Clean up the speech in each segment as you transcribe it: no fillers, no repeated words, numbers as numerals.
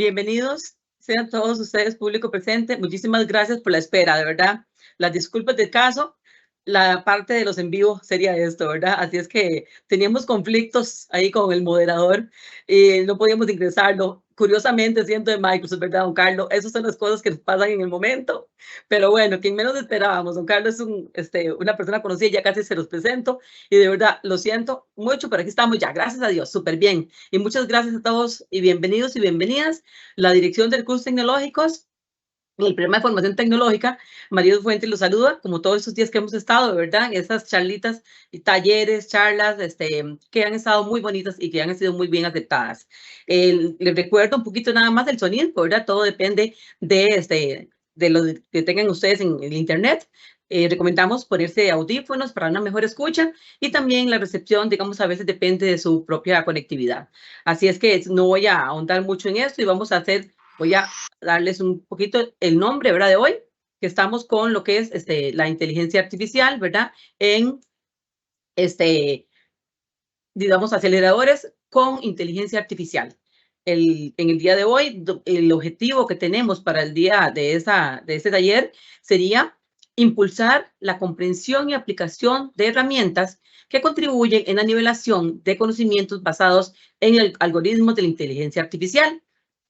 Bienvenidos sean todos ustedes, público presente. Muchísimas gracias por la espera, de verdad. Las disculpas del caso, la parte de los en vivo sería esto, ¿verdad? Así es que teníamos conflictos ahí con el moderador y no podíamos ingresarlo. Curiosamente, siendo de Microsoft, ¿verdad, don Carlos? Esas son las cosas que pasan en el momento. Pero bueno, quien menos esperábamos. Don Carlos es una persona conocida, ya casi se los presento. Y de verdad, lo siento mucho, pero aquí estamos ya. Gracias a Dios, súper bien. Y muchas gracias a todos y bienvenidos y bienvenidas. La dirección de recursos tecnológicos, el programa de formación tecnológica, María Fuentes los saluda, como todos estos días que hemos estado, de verdad, en esas charlitas y talleres, charlas, que han estado muy bonitas y que han sido muy bien aceptadas. Les recuerdo un poquito nada más del sonido, ¿verdad? Todo depende de lo que tengan ustedes en el internet. Recomendamos ponerse audífonos para una mejor escucha y también la recepción, digamos, a veces depende de su propia conectividad. Así es que no voy a ahondar mucho en esto y voy a darles un poquito el nombre, ¿verdad? De hoy, que estamos con lo que es la inteligencia artificial, ¿verdad? En, digamos, aceleradores con inteligencia artificial. En el día de hoy, el objetivo que tenemos para el día de este taller sería impulsar la comprensión y aplicación de herramientas que contribuyen en la nivelación de conocimientos basados en el algoritmo de la inteligencia artificial.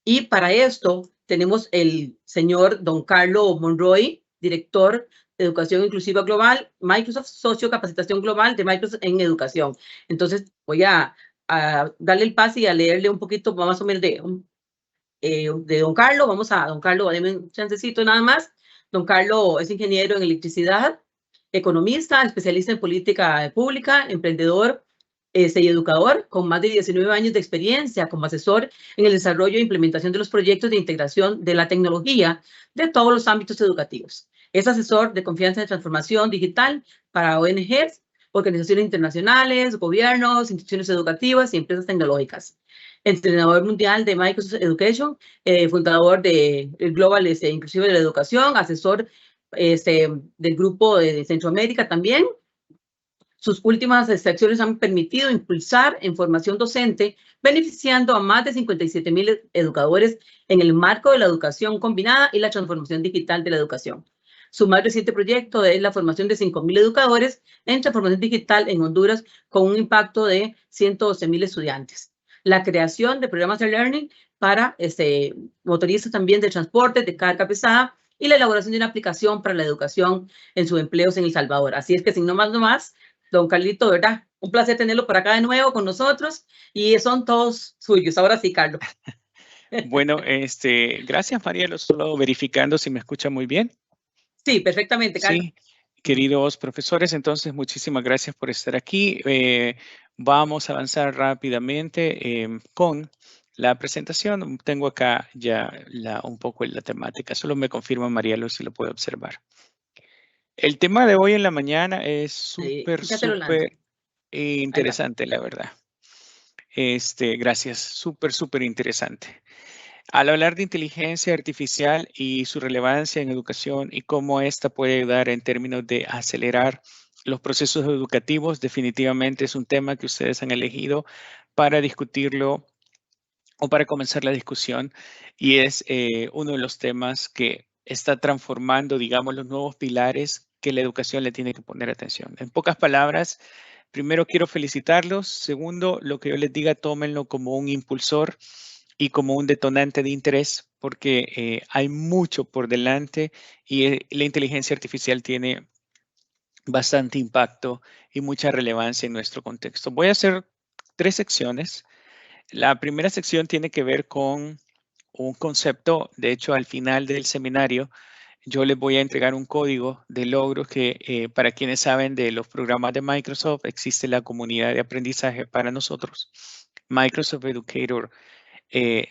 Y para esto tenemos el señor don Carlos Monroy, director de Educación Inclusiva Global, Microsoft, socio capacitación global de Microsoft en educación. Entonces voy a darle el pase y a leerle un poquito más o menos de don Carlos. Vamos a don Carlos, denme un chancecito nada más. Don Carlos es ingeniero en electricidad, economista, especialista en política pública, emprendedor y educador, con más de 19 años de experiencia como asesor en el desarrollo e implementación de los proyectos de integración de la tecnología de todos los ámbitos educativos. Es asesor de confianza de transformación digital para ONGs, organizaciones internacionales, gobiernos, instituciones educativas y empresas tecnológicas. Entrenador mundial de Microsoft Education, fundador de Global Inclusive de la Educación, asesor del grupo de Centroamérica también. Sus últimas acciones han permitido impulsar en formación docente, beneficiando a más de 57,000 educadores en el marco de la educación combinada y la transformación digital de la educación. Su más reciente proyecto es la formación de 5,000 educadores en transformación digital en Honduras, con un impacto de 112,000 estudiantes. La creación de programas de learning para motoristas también de transporte, de carga pesada, y la elaboración de una aplicación para la educación en sus empleos en El Salvador. Así es que sin no más, don Carlito, ¿verdad? Un placer tenerlo por acá de nuevo con nosotros y son todos suyos. Ahora sí, Carlos. Bueno, gracias, Marielo. Solo verificando si me escucha muy bien. Sí, perfectamente, Carlos. Sí, queridos profesores, entonces muchísimas gracias por estar aquí. Vamos a avanzar rápidamente con la presentación. Tengo acá ya un poco la temática. Solo me confirma Marielo si lo puede observar. El tema de hoy en la mañana es súper interesante, la verdad. Gracias, súper interesante. Al hablar de inteligencia artificial y su relevancia en educación y cómo esta puede ayudar en términos de acelerar los procesos educativos, definitivamente es un tema que ustedes han elegido para discutirlo o para comenzar la discusión, y es uno de los temas que está transformando, digamos, los nuevos pilares que la educación le tiene que poner atención. En pocas palabras, primero quiero felicitarlos. Segundo, lo que yo les diga, tómenlo como un impulsor y como un detonante de interés, porque hay mucho por delante y la inteligencia artificial tiene bastante impacto y mucha relevancia en nuestro contexto. Voy a hacer 3 secciones. La primera sección tiene que ver con un concepto. De hecho, al final del seminario, yo les voy a entregar un código de logros que para quienes saben de los programas de Microsoft, existe la comunidad de aprendizaje para nosotros, Microsoft Educator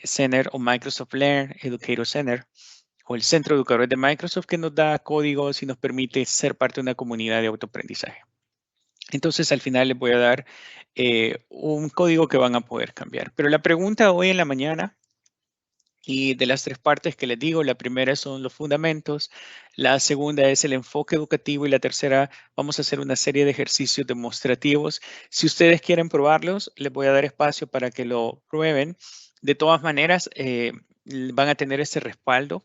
Center o Microsoft Learn Educator Center, o el Centro de Educadores de Microsoft, que nos da códigos y nos permite ser parte de una comunidad de autoaprendizaje. Entonces, al final les voy a dar un código que van a poder cambiar. Pero la pregunta hoy en la mañana, y de las 3 partes que les digo, la primera son los fundamentos, la segunda es el enfoque educativo y la tercera vamos a hacer una serie de ejercicios demostrativos. Si ustedes quieren probarlos, les voy a dar espacio para que lo prueben. De todas maneras, van a tener ese respaldo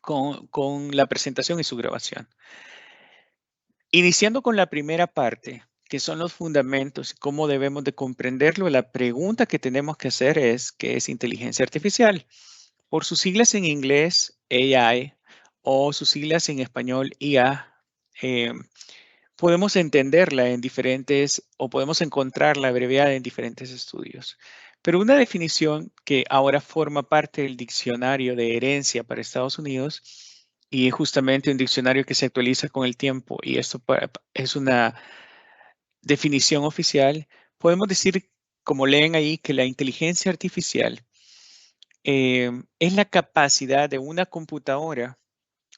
con la presentación y su grabación. Iniciando con la primera parte, que son los fundamentos y cómo debemos de comprenderlo, la pregunta que tenemos que hacer es, ¿qué es inteligencia artificial? Por sus siglas en inglés, AI, o sus siglas en español, IA, eh, podemos entenderla en diferentes, o podemos encontrar la abreviada en diferentes estudios. Pero una definición que ahora forma parte del diccionario de herencia para Estados Unidos, y es justamente un diccionario que se actualiza con el tiempo, y esto es una definición oficial, podemos decir, como leen ahí, que la inteligencia artificial es la capacidad de una computadora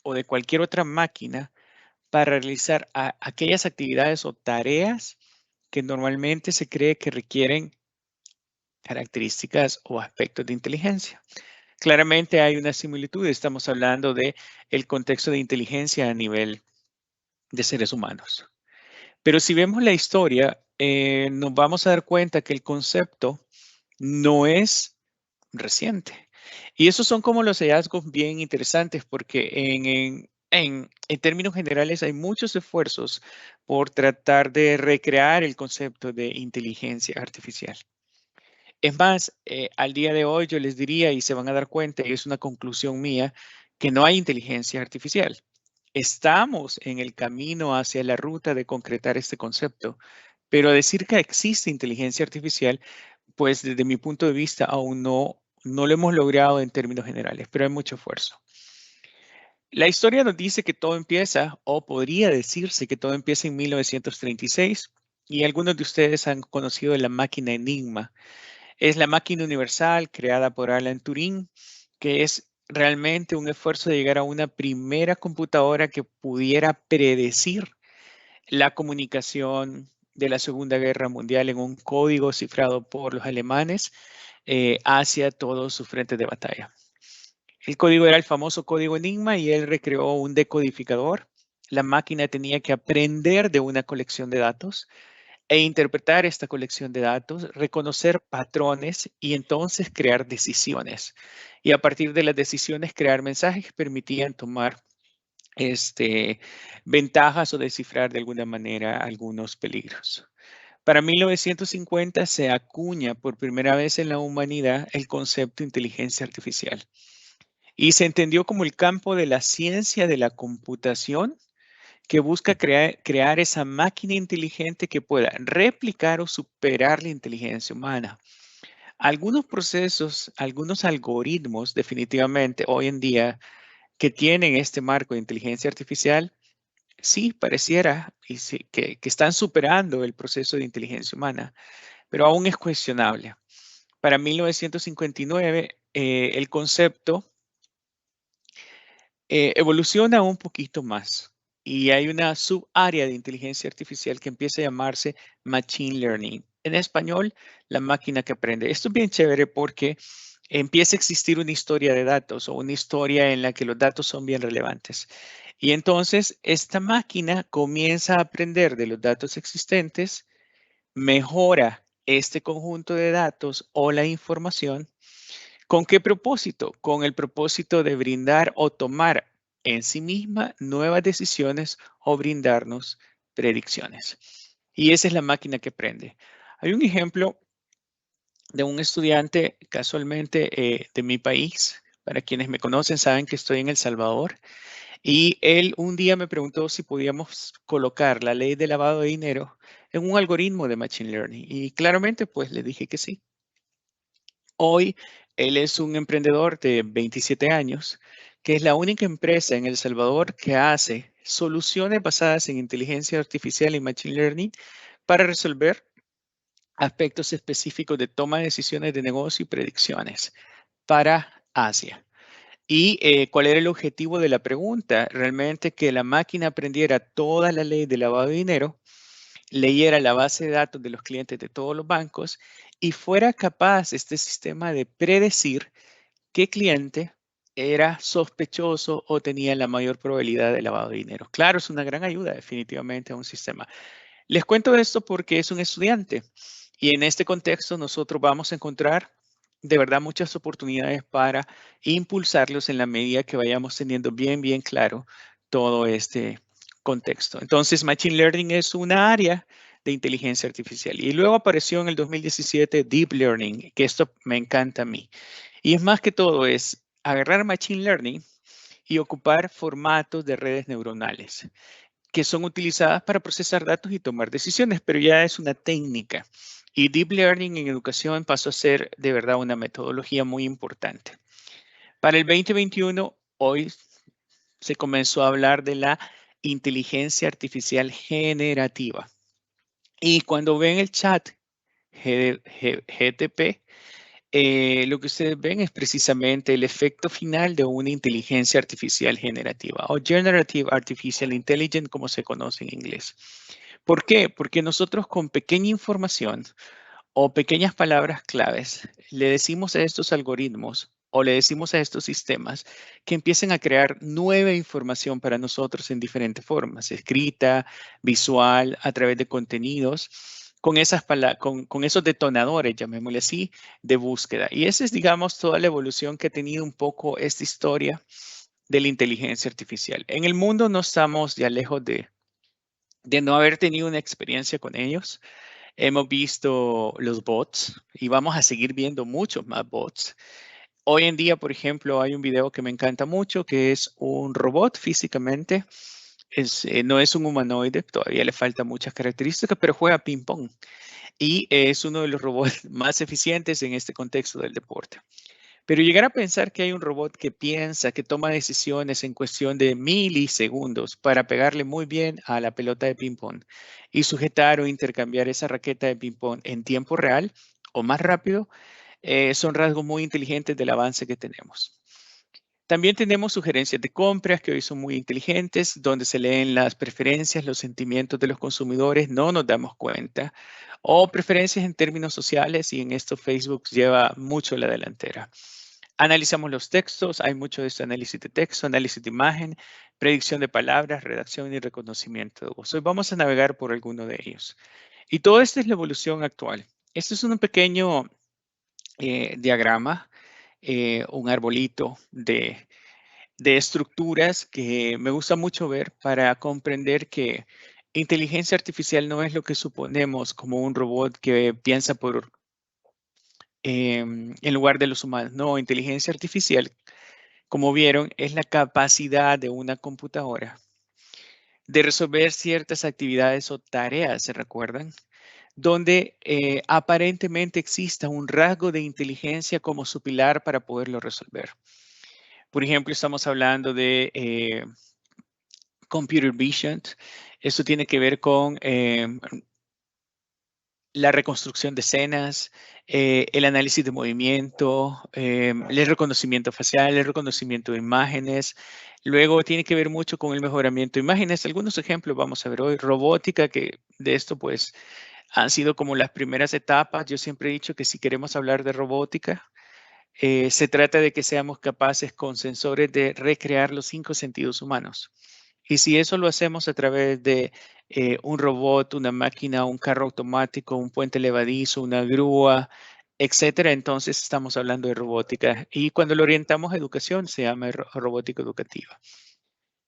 o de cualquier otra máquina para realizar aquellas actividades o tareas que normalmente se cree que requieren características o aspectos de inteligencia. Claramente hay una similitud, estamos hablando de el contexto de inteligencia a nivel de seres humanos. Pero si vemos la historia, nos vamos a dar cuenta que el concepto no es reciente. Y esos son como los hallazgos bien interesantes porque en términos generales hay muchos esfuerzos por tratar de recrear el concepto de inteligencia artificial. Es más, al día de hoy yo les diría, y se van a dar cuenta, y es una conclusión mía, que no hay inteligencia artificial. Estamos en el camino hacia la ruta de concretar este concepto, pero decir que existe inteligencia artificial, pues desde mi punto de vista aún no lo hemos logrado en términos generales, pero hay mucho esfuerzo. La historia nos dice que todo empieza, o podría decirse que todo empieza en 1936, y algunos de ustedes han conocido la máquina Enigma. Es la máquina universal creada por Alan Turing, que es realmente un esfuerzo de llegar a una primera computadora que pudiera predecir la comunicación de la Segunda Guerra Mundial en un código cifrado por los alemanes hacia todos sus frentes de batalla. El código era el famoso código Enigma y él recreó un decodificador. La máquina tenía que aprender de una colección de datos e interpretar esta colección de datos, reconocer patrones y entonces crear decisiones. Y a partir de las decisiones, crear mensajes que permitían tomar ventajas o descifrar de alguna manera algunos peligros. Para 1950 se acuña por primera vez en la humanidad el concepto de inteligencia artificial y se entendió como el campo de la ciencia de la computación que busca crear esa máquina inteligente que pueda replicar o superar la inteligencia humana. Algunos procesos, algunos algoritmos definitivamente hoy en día que tienen este marco de inteligencia artificial, sí, pareciera y sí, que están superando el proceso de inteligencia humana, pero aún es cuestionable. Para 1959, el concepto evoluciona un poquito más y hay una subárea de inteligencia artificial que empieza a llamarse Machine Learning. En español, la máquina que aprende. Esto es bien chévere porque empieza a existir una historia de datos o una historia en la que los datos son bien relevantes. Y entonces esta máquina comienza a aprender de los datos existentes, mejora este conjunto de datos o la información. ¿Con qué propósito? Con el propósito de brindar o tomar en sí misma nuevas decisiones o brindarnos predicciones. Y esa es la máquina que aprende. Hay un ejemplo de un estudiante casualmente de mi país. Para quienes me conocen saben que estoy en El Salvador. Y él un día me preguntó si podíamos colocar la ley de lavado de dinero en un algoritmo de Machine Learning. Y claramente pues le dije que sí. Hoy él es un emprendedor de 27 años, que es la única empresa en El Salvador que hace soluciones basadas en inteligencia artificial y machine learning para resolver aspectos específicos de toma de decisiones de negocio y predicciones para Asia. ¿Y cuál era el objetivo de la pregunta? Realmente que la máquina aprendiera toda la ley de lavado de dinero, leyera la base de datos de los clientes de todos los bancos y fuera capaz este sistema de predecir qué cliente era sospechoso o tenía la mayor probabilidad de lavado de dinero. Claro, es una gran ayuda definitivamente a un sistema. Les cuento esto porque es un estudiante y en este contexto nosotros vamos a encontrar de verdad muchas oportunidades para impulsarlos en la medida que vayamos teniendo bien claro todo este contexto. Entonces, Machine Learning es una área de inteligencia artificial. Y luego apareció en el 2017 Deep Learning, que esto me encanta a mí. Y es más que todo, es agarrar Machine Learning y ocupar formatos de redes neuronales que son utilizadas para procesar datos y tomar decisiones, pero ya es una técnica. Y Deep Learning en educación pasó a ser de verdad una metodología muy importante. Para el 2021, hoy se comenzó a hablar de la inteligencia artificial generativa. Y cuando ven el chat GTP, lo que ustedes ven es precisamente el efecto final de una inteligencia artificial generativa o Generative Artificial Intelligence, como se conoce en inglés. ¿Por qué? Porque nosotros con pequeña información o pequeñas palabras claves le decimos a estos algoritmos o le decimos a estos sistemas que empiecen a crear nueva información para nosotros en diferentes formas, escrita, visual, a través de contenidos, con con esos detonadores, llamémosle así, de búsqueda. Y esa es, digamos, toda la evolución que ha tenido un poco esta historia de la inteligencia artificial. En el mundo no estamos ya lejos de no haber tenido una experiencia con ellos. Hemos visto los bots y vamos a seguir viendo muchos más bots. Hoy en día, por ejemplo, hay un video que me encanta mucho que es un robot físicamente. No es un humanoide, todavía le faltan muchas características, pero juega ping pong y es uno de los robots más eficientes en este contexto del deporte. Pero llegar a pensar que hay un robot que piensa, que toma decisiones en cuestión de milisegundos para pegarle muy bien a la pelota de ping-pong y sujetar o intercambiar esa raqueta de ping-pong en tiempo real o más rápido, son rasgos muy inteligentes del avance que tenemos. También tenemos sugerencias de compras que hoy son muy inteligentes, donde se leen las preferencias, los sentimientos de los consumidores, no nos damos cuenta, o preferencias en términos sociales, y en esto Facebook lleva mucho la delantera. Analizamos los textos, hay mucho de este análisis de texto, análisis de imagen, predicción de palabras, redacción y reconocimiento de voz. Hoy vamos a navegar por alguno de ellos. Y todo esto es la evolución actual. Este es un pequeño diagrama, un arbolito de estructuras que me gusta mucho ver para comprender que inteligencia artificial no es lo que suponemos como un robot que piensa en lugar de los humanos. No, inteligencia artificial, como vieron, es la capacidad de una computadora de resolver ciertas actividades o tareas, ¿se recuerdan? Donde aparentemente exista un rasgo de inteligencia como su pilar para poderlo resolver. Por ejemplo, estamos hablando de computer vision. Esto tiene que ver con la reconstrucción de escenas, el análisis de movimiento, el reconocimiento facial, el reconocimiento de imágenes. Luego tiene que ver mucho con el mejoramiento de imágenes. Algunos ejemplos vamos a ver hoy. Robótica, que de esto pues han sido como las primeras etapas. Yo siempre he dicho que si queremos hablar de robótica, se trata de que seamos capaces con sensores de recrear los 5 sentidos humanos. Y si eso lo hacemos a través de un robot, una máquina, un carro automático, un puente levadizo, una grúa, etcétera, entonces estamos hablando de robótica. Y cuando lo orientamos a educación, se llama robótica educativa.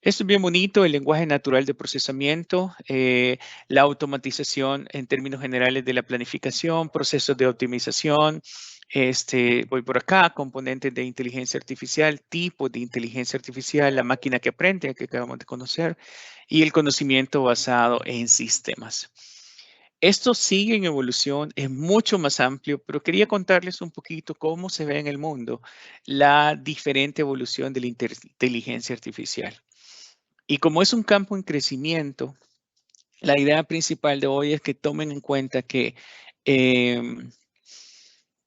Esto es bien bonito, el lenguaje natural de procesamiento, la automatización en términos generales de la planificación, procesos de optimización. Voy por acá, componentes de inteligencia artificial, tipos de inteligencia artificial, la máquina que aprende, que acabamos de conocer, y el conocimiento basado en sistemas. Esto sigue en evolución, es mucho más amplio, pero quería contarles un poquito cómo se ve en el mundo la diferente evolución de la inteligencia artificial. Y como es un campo en crecimiento, la idea principal de hoy es que tomen en cuenta que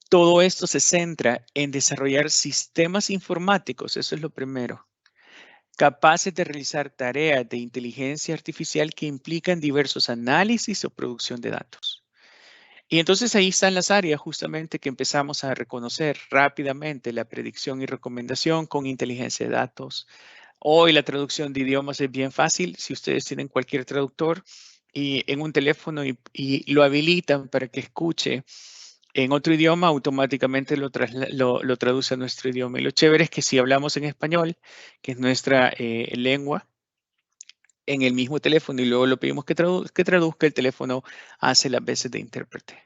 todo esto se centra en desarrollar sistemas informáticos, eso es lo primero, capaces de realizar tareas de inteligencia artificial que implican diversos análisis o producción de datos. Y entonces ahí están las áreas justamente que empezamos a reconocer rápidamente, la predicción y recomendación con inteligencia de datos. Hoy la traducción de idiomas es bien fácil. Si ustedes tienen cualquier traductor y en un teléfono y lo habilitan para que escuche en otro idioma, automáticamente lo traduce a nuestro idioma. Y lo chévere es que si hablamos en español, que es nuestra lengua, en el mismo teléfono y luego lo pedimos que traduzca, el teléfono hace las veces de intérprete.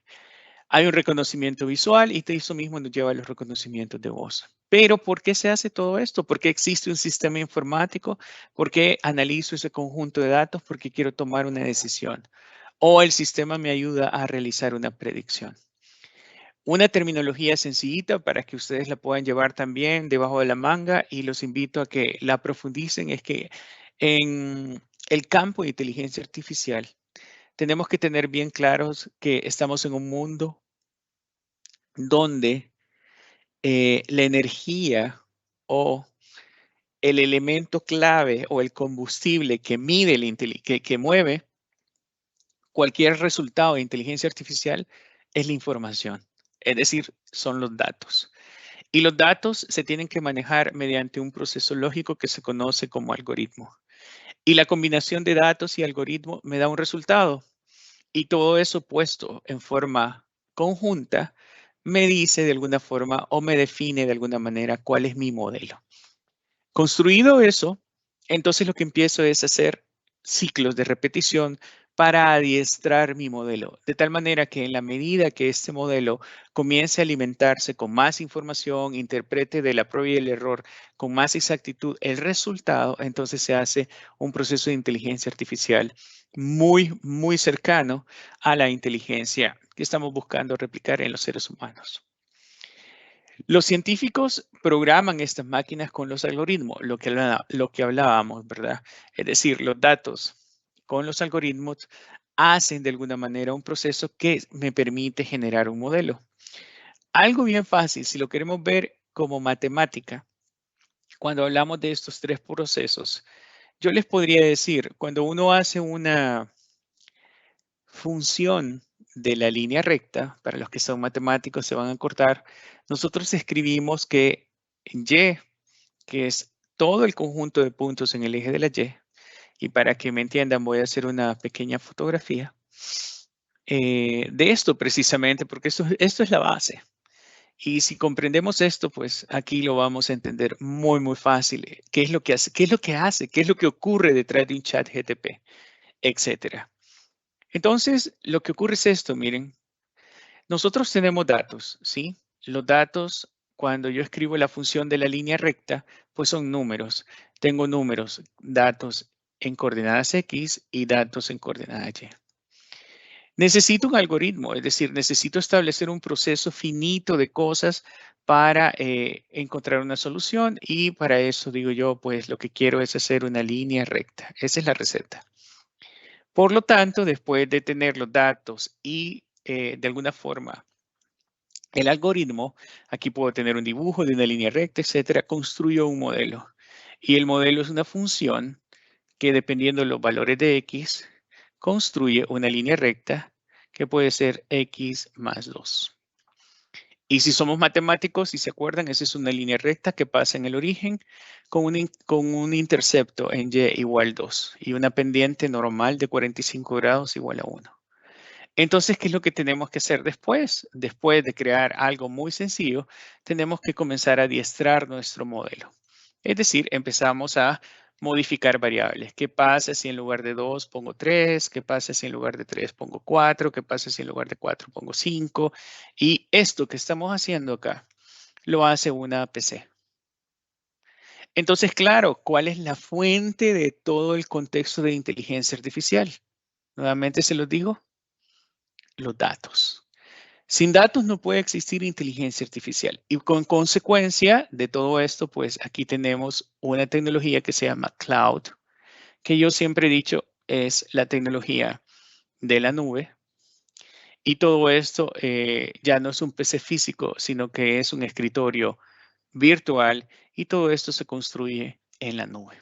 Hay un reconocimiento visual y eso mismo nos lleva a los reconocimientos de voz. Pero ¿por qué se hace todo esto? ¿Por qué existe un sistema informático? ¿Por qué analizo ese conjunto de datos? Porque quiero tomar una decisión. O el sistema me ayuda a realizar una predicción. Una terminología sencillita para que ustedes la puedan llevar también debajo de la manga y los invito a que la profundicen es que en el campo de inteligencia artificial tenemos que tener bien claros que estamos en un mundo donde la energía o el elemento clave o el combustible que mide, que mueve cualquier resultado de inteligencia artificial es la información, es decir, son los datos. Y los datos se tienen que manejar mediante un proceso lógico que se conoce como algoritmo. Y la combinación de datos y algoritmo me da un resultado. Y todo eso puesto en forma conjunta me dice de alguna forma o me define de alguna manera cuál es mi modelo. Construido eso, entonces lo que empiezo es hacer ciclos de repetición para adiestrar mi modelo, de tal manera que en la medida que este modelo comience a alimentarse con más información, interprete de la prueba y el error con más exactitud el resultado, entonces se hace un proceso de inteligencia artificial muy cercano a la inteligencia que estamos buscando replicar en los seres humanos. Los científicos programan estas máquinas con los algoritmos, lo que hablábamos, ¿verdad? Es decir, los datos con los algoritmos hacen de alguna manera un proceso que me permite generar un modelo. Algo bien fácil, si lo queremos ver como matemática, cuando hablamos de estos tres procesos, yo les podría decir, cuando uno hace una función de la línea recta, para los que son matemáticos se van a cortar, nosotros escribimos que y, que es todo el conjunto de puntos en el eje de la y, y para que me entiendan voy a hacer una pequeña fotografía de esto precisamente, porque esto es la base. Y si comprendemos esto, pues aquí lo vamos a entender muy fácil. ¿Qué es lo que hace? ¿Qué es lo que hace? ¿Qué es lo que ocurre detrás de un chat GTP? Etcétera. Entonces, lo que ocurre es esto, miren. Nosotros tenemos datos, ¿sí? Los datos, cuando yo escribo la función de la línea recta, pues son números. Tengo números, datos en coordenadas X y datos en coordenadas Y. Necesito un algoritmo, es decir, necesito establecer un proceso finito de cosas para encontrar una solución y para eso digo yo, pues lo que quiero es hacer una línea recta. Esa es la receta. Por lo tanto, después de tener los datos y de alguna forma el algoritmo, aquí puedo tener un dibujo de una línea recta, etcétera, construyo un modelo. Y el modelo es una función que dependiendo de los valores de X, construye una línea recta que puede ser X más 2. Y si somos matemáticos, si se acuerdan, esa es una línea recta que pasa en el origen con un intercepto en Y igual 2 y una pendiente normal de 45 grados igual a 1. Entonces, ¿qué es lo que tenemos que hacer después? Después de crear algo muy sencillo, tenemos que comenzar a adiestrar nuestro modelo. Es decir, empezamos a modificar variables. ¿Qué pasa si en lugar de 2 pongo 3? ¿Qué pasa si en lugar de 3 pongo 4? ¿Qué pasa si en lugar de 4 pongo 5? Y esto que estamos haciendo acá lo hace una PC. Entonces, claro, ¿cuál es la fuente de todo el contexto de inteligencia artificial? Nuevamente se los digo, los datos. Sin datos no puede existir inteligencia artificial. Y con consecuencia de todo esto, pues aquí tenemos una tecnología que se llama cloud, que yo siempre he dicho es la tecnología de la nube. Y todo esto ya no es un PC físico, sino que es un escritorio virtual y todo esto se construye en la nube.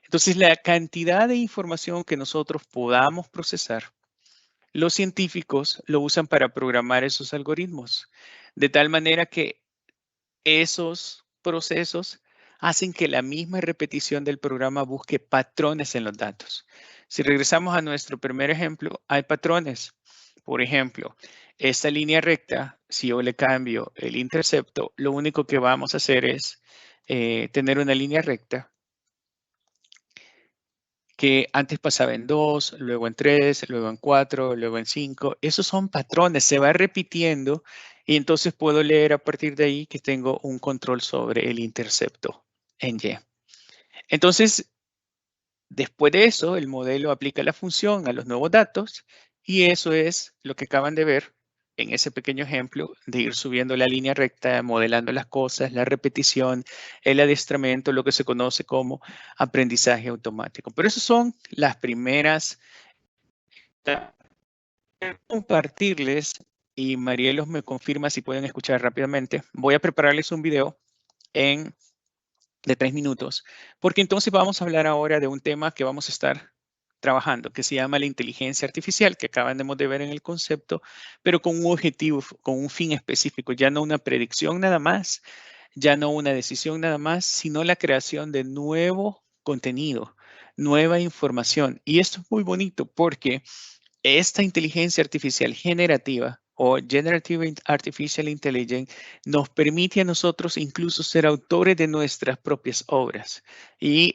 Entonces, la cantidad de información que nosotros podamos procesar, los científicos lo usan para programar esos algoritmos, de tal manera que esos procesos hacen que la misma repetición del programa busque patrones en los datos. Si regresamos a nuestro primer ejemplo, hay patrones. Por ejemplo, esta línea recta, si yo le cambio el intercepto, lo único que vamos a hacer es tener una línea recta que antes pasaba en 2, luego en 3, luego en 4, luego en 5. Esos son patrones, se va repitiendo y entonces puedo leer a partir de ahí que tengo un control sobre el intercepto en Y. Entonces, después de eso, el modelo aplica la función a los nuevos datos y eso es lo que acaban de ver en ese pequeño ejemplo de ir subiendo la línea recta, modelando las cosas, la repetición, el adiestramiento, lo que se conoce como aprendizaje automático. Pero esas son las primeras. Compartirles y Marielos me confirma si pueden escuchar rápidamente. Voy a prepararles un video de 3 minutos, porque entonces vamos a hablar ahora de un tema que vamos a estar trabajando, que se llama la inteligencia artificial, que acabamos de ver en el concepto, pero con un objetivo, con un fin específico, ya no una predicción nada más, ya no una decisión nada más, sino la creación de nuevo contenido, nueva información. Y esto es muy bonito porque esta inteligencia artificial generativa o Generative Artificial Intelligence nos permite a nosotros incluso ser autores de nuestras propias obras. Y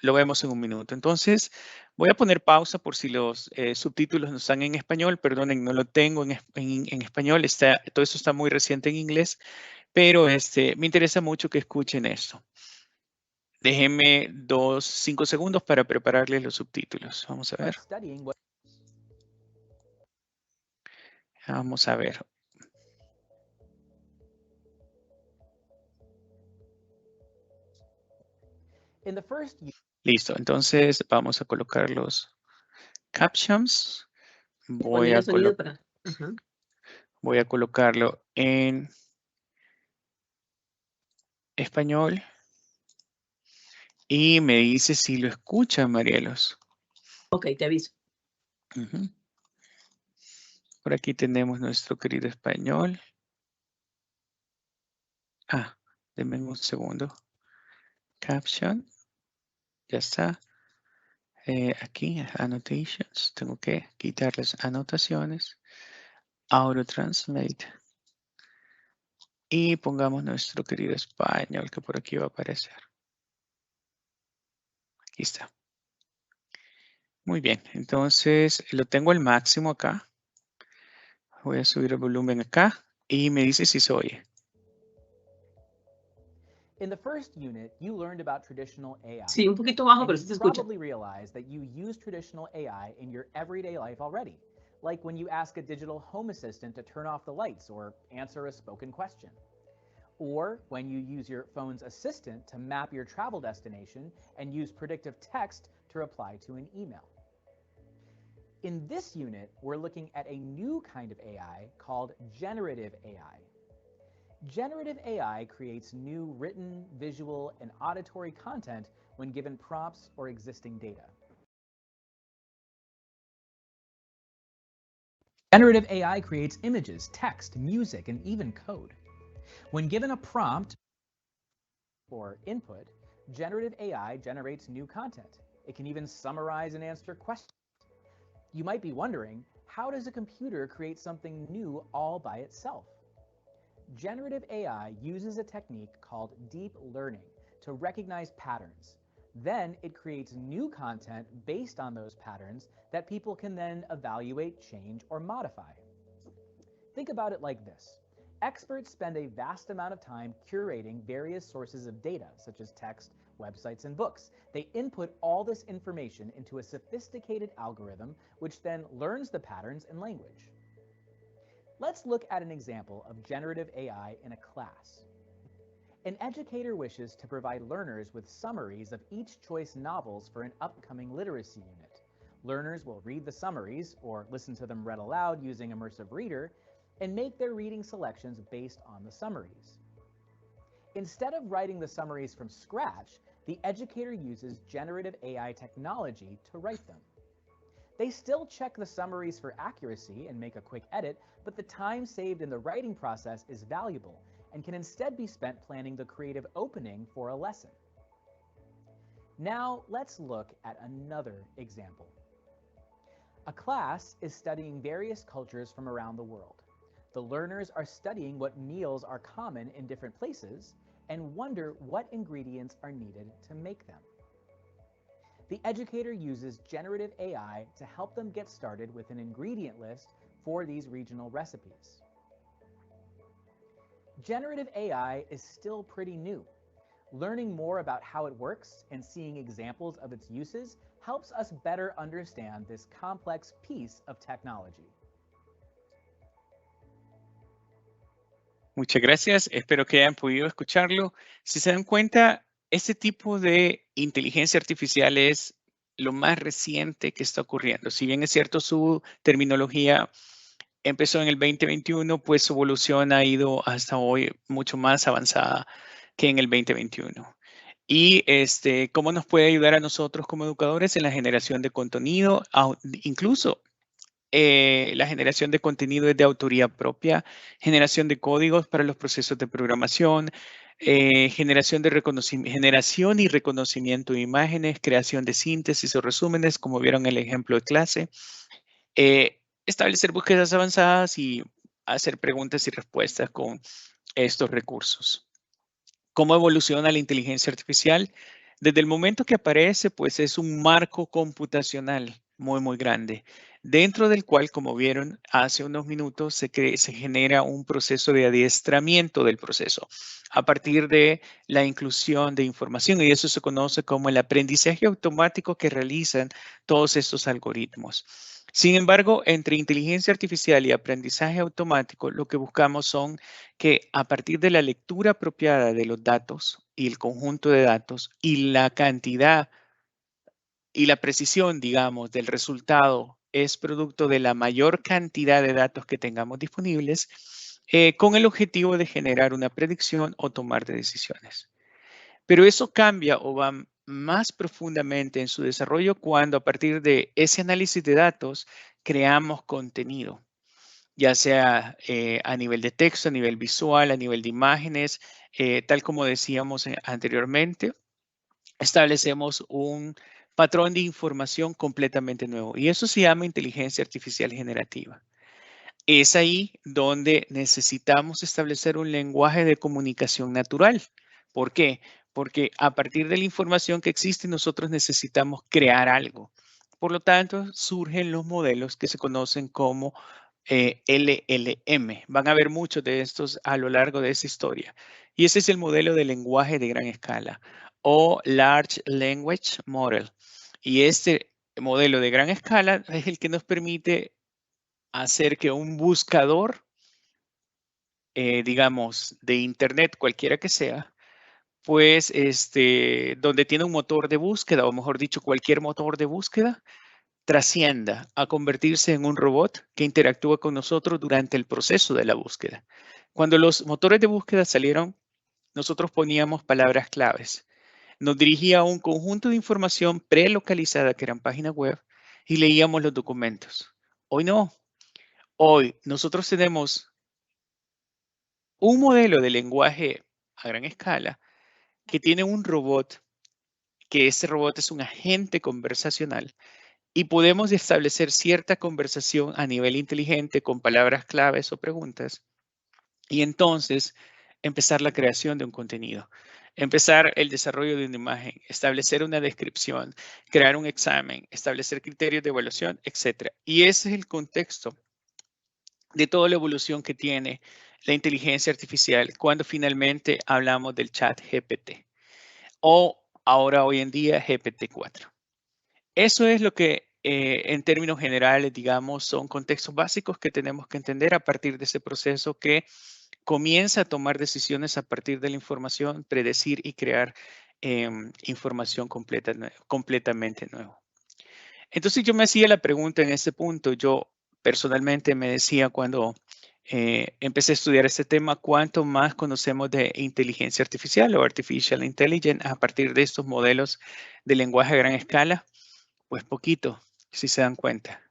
lo vemos en un minuto. Entonces, voy a poner pausa por si los subtítulos no están en español. Perdonen, no lo tengo en español. Todo esto está muy reciente en inglés, pero me interesa mucho que escuchen esto. Déjenme 5 segundos para prepararles los subtítulos. Vamos a ver. Vamos a ver. Listo, entonces vamos a colocar los captions. Voy Poner a, el sonido para... Ajá. voy a colocarlo en español. Y me dice si lo escucha, Marielos. Ok, te aviso. Por aquí tenemos nuestro querido español. Denme un segundo. Caption. Ya está. Aquí, annotations. Tengo que quitar las anotaciones. Auto translate. Y pongamos nuestro querido español que por aquí va a aparecer. Aquí está. Muy bien, entonces lo tengo al máximo acá. Voy a subir el volumen acá y me dice si se oye. In the first unit, you learned about traditional AI. Sí, un poquito bajo, pero sí se you escucha. probably realized that you use traditional AI in your everyday life already, like when you ask a digital home assistant to turn off the lights or answer a spoken question, or when you use your phone's assistant to map your travel destination and use predictive text to reply to an email. In this unit, we're looking at a new kind of AI called generative AI. Generative AI creates new written, visual, and auditory content when given prompts or existing data. Generative AI creates images, text, music, and even code. When given a prompt or input, generative AI generates new content. It can even summarize and answer questions. You might be wondering, how does a computer create something new all by itself? Generative AI uses a technique called deep learning to recognize patterns. Then it creates new content based on those patterns that people can then evaluate, change, or modify. Think about it like this. Experts spend a vast amount of time curating various sources of data, such as text, websites, and books. They input all this information into a sophisticated algorithm, which then learns the patterns and language. Let's look at an example of generative AI in a class. An educator wishes to provide learners with summaries of each choice novels for an upcoming literacy unit. Learners will read the summaries or listen to them read aloud using Immersive Reader and make their reading selections based on the summaries. Instead of writing the summaries from scratch, the educator uses generative AI technology to write them. They still check the summaries for accuracy and make a quick edit, but the time saved in the writing process is valuable and can instead be spent planning the creative opening for a lesson. Now, let's look at another example. A class is studying various cultures from around the world. The learners are studying what meals are common in different places and wonder what ingredients are needed to make them. The educator uses generative AI to help them get started with an ingredient list for these regional recipes. Generative AI is still pretty new. Learning more about how it works and seeing examples of its uses helps us better understand this complex piece of technology. Muchas gracias. Espero que hayan podido escucharlo. Si se dan cuenta, este tipo de inteligencia artificial es lo más reciente que está ocurriendo. Si bien es cierto, su terminología empezó en el 2021, pues su evolución ha ido hasta hoy mucho más avanzada que en el 2021. Y cómo nos puede ayudar a nosotros como educadores en la generación de contenido, incluso la generación de contenido es de autoría propia, generación de códigos para los procesos de programación, generación y reconocimiento de imágenes, creación de síntesis o resúmenes, como vieron en el ejemplo de clase, establecer búsquedas avanzadas y hacer preguntas y respuestas con estos recursos. ¿Cómo evoluciona la inteligencia artificial? Desde el momento que aparece, pues es un marco computacional muy grande, dentro del cual, como vieron hace unos minutos, se genera un proceso de adiestramiento del proceso a partir de la inclusión de información, y eso se conoce como el aprendizaje automático que realizan todos estos algoritmos. Sin embargo, entre inteligencia artificial y aprendizaje automático, lo que buscamos son que a partir de la lectura apropiada de los datos y el conjunto de datos y la cantidad y la precisión, digamos, del resultado es producto de la mayor cantidad de datos que tengamos disponibles, con el objetivo de generar una predicción o tomar decisiones. Pero eso cambia o va más profundamente en su desarrollo cuando a partir de ese análisis de datos creamos contenido, ya sea a nivel de texto, a nivel visual, a nivel de imágenes, tal como decíamos anteriormente, establecemos un patrón de información completamente nuevo y eso se llama inteligencia artificial generativa. Es ahí donde necesitamos establecer un lenguaje de comunicación natural. ¿Por qué? Porque a partir de la información que existe, nosotros necesitamos crear algo. Por lo tanto, surgen los modelos que se conocen como LLM. Van a haber muchos de estos a lo largo de esta historia. Y ese es el modelo de lenguaje de gran escala o Large Language Model. Y este modelo de gran escala es el que nos permite hacer que un buscador, digamos, de Internet, cualquiera que sea, pues, donde tiene un motor de búsqueda, o mejor dicho, cualquier motor de búsqueda, trascienda a convertirse en un robot que interactúa con nosotros durante el proceso de la búsqueda. Cuando los motores de búsqueda salieron, nosotros poníamos palabras claves. Nos dirigía a un conjunto de información prelocalizada que eran páginas web y leíamos los documentos. Hoy no. Hoy nosotros tenemos un modelo de lenguaje a gran escala que tiene un robot, que ese robot es un agente conversacional y podemos establecer cierta conversación a nivel inteligente con palabras claves o preguntas y entonces empezar la creación de un contenido, empezar el desarrollo de una imagen, establecer una descripción, crear un examen, establecer criterios de evaluación, etc. Y ese es el contexto de toda la evolución que tiene la inteligencia artificial cuando finalmente hablamos del chat GPT o ahora hoy en día GPT-4. Eso es lo que en términos generales, digamos, son contextos básicos que tenemos que entender a partir de ese proceso que comienza a tomar decisiones a partir de la información, predecir y crear información completamente nueva. Entonces yo me hacía la pregunta en este punto, yo personalmente me decía cuando empecé a estudiar este tema, ¿cuánto más conocemos de inteligencia artificial o artificial intelligence a partir de estos modelos de lenguaje a gran escala? Pues poquito, si se dan cuenta.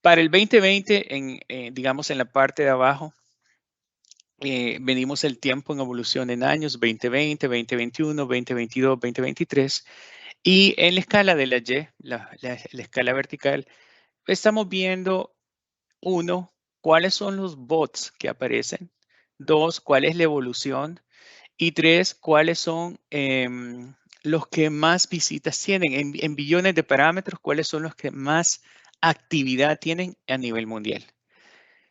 Para el 2020, digamos en la parte de abajo, venimos el tiempo en evolución en años, 2020, 2021, 2022, 2023. Y en la escala de la Y, la escala vertical, estamos viendo, 1, cuáles son los bots que aparecen. 2, cuál es la evolución. Y 3, cuáles son los que más visitas tienen. En billones de parámetros, cuáles son los que más actividad tienen a nivel mundial.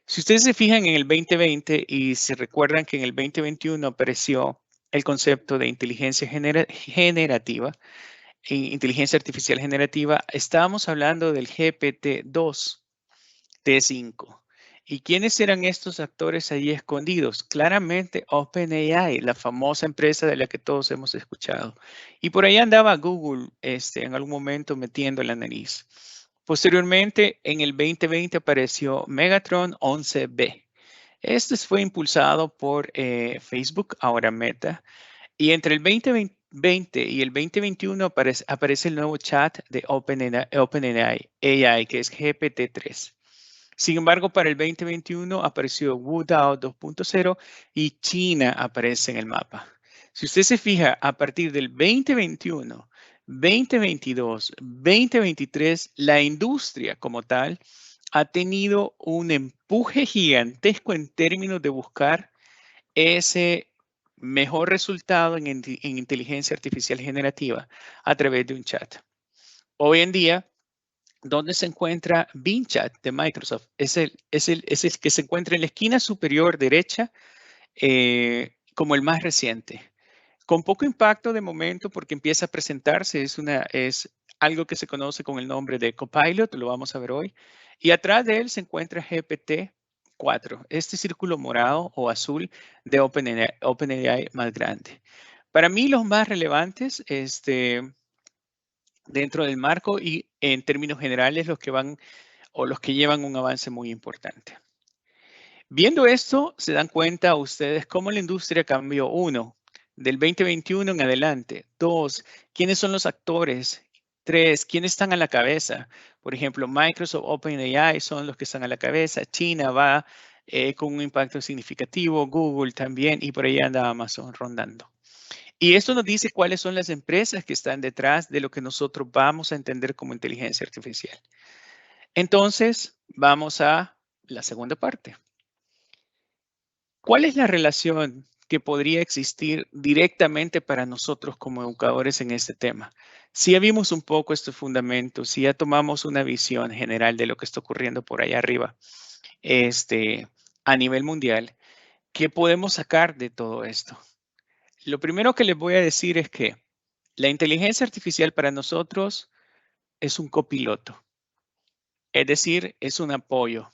Si ustedes se fijan en el 2020 y se recuerdan que en el 2021 apareció el concepto de inteligencia generativa, inteligencia artificial generativa, estábamos hablando del GPT-2, T5. ¿Y quiénes eran estos actores allí escondidos? Claramente OpenAI, la famosa empresa de la que todos hemos escuchado. Y por ahí andaba Google en algún momento metiendo la nariz. Posteriormente, en el 2020 apareció Megatron 11B. Este fue impulsado por Facebook, ahora Meta. Y entre el 2020 y el 2021 aparece el nuevo chat de OpenAI, que es GPT-3. Sin embargo, para el 2021 apareció WuDao 2.0 y China aparece en el mapa. Si usted se fija, a partir del 2021, 2022, 2023, la industria como tal ha tenido un empuje gigantesco en términos de buscar ese mejor resultado en inteligencia artificial generativa a través de un chat. Hoy en día, ¿dónde se encuentra Bing Chat de Microsoft? Es el que se encuentra en la esquina superior derecha como el más reciente. Con poco impacto de momento porque empieza a presentarse, es algo que se conoce con el nombre de Copilot, lo vamos a ver hoy. Y atrás de él se encuentra GPT-4, este círculo morado o azul de OpenAI más grande. Para mí los más relevantes dentro del marco y en términos generales los que van o los que llevan un avance muy importante. Viendo esto, se dan cuenta ustedes cómo la industria cambió. 1, del 2021 en adelante. 2, quiénes son los actores. 3, quiénes están a la cabeza. Por ejemplo, Microsoft, OpenAI son los que están a la cabeza. China va con un impacto significativo. Google también. Y por ahí anda Amazon rondando. Y esto nos dice cuáles son las empresas que están detrás de lo que nosotros vamos a entender como inteligencia artificial. Entonces, vamos a la segunda parte. ¿Cuál es la relación que podría existir directamente para nosotros como educadores en este tema? Si ya vimos un poco estos fundamentos, si ya tomamos una visión general de lo que está ocurriendo por allá arriba, a nivel mundial, ¿qué podemos sacar de todo esto? Lo primero que les voy a decir es que la inteligencia artificial para nosotros es un copiloto, es decir, es un apoyo.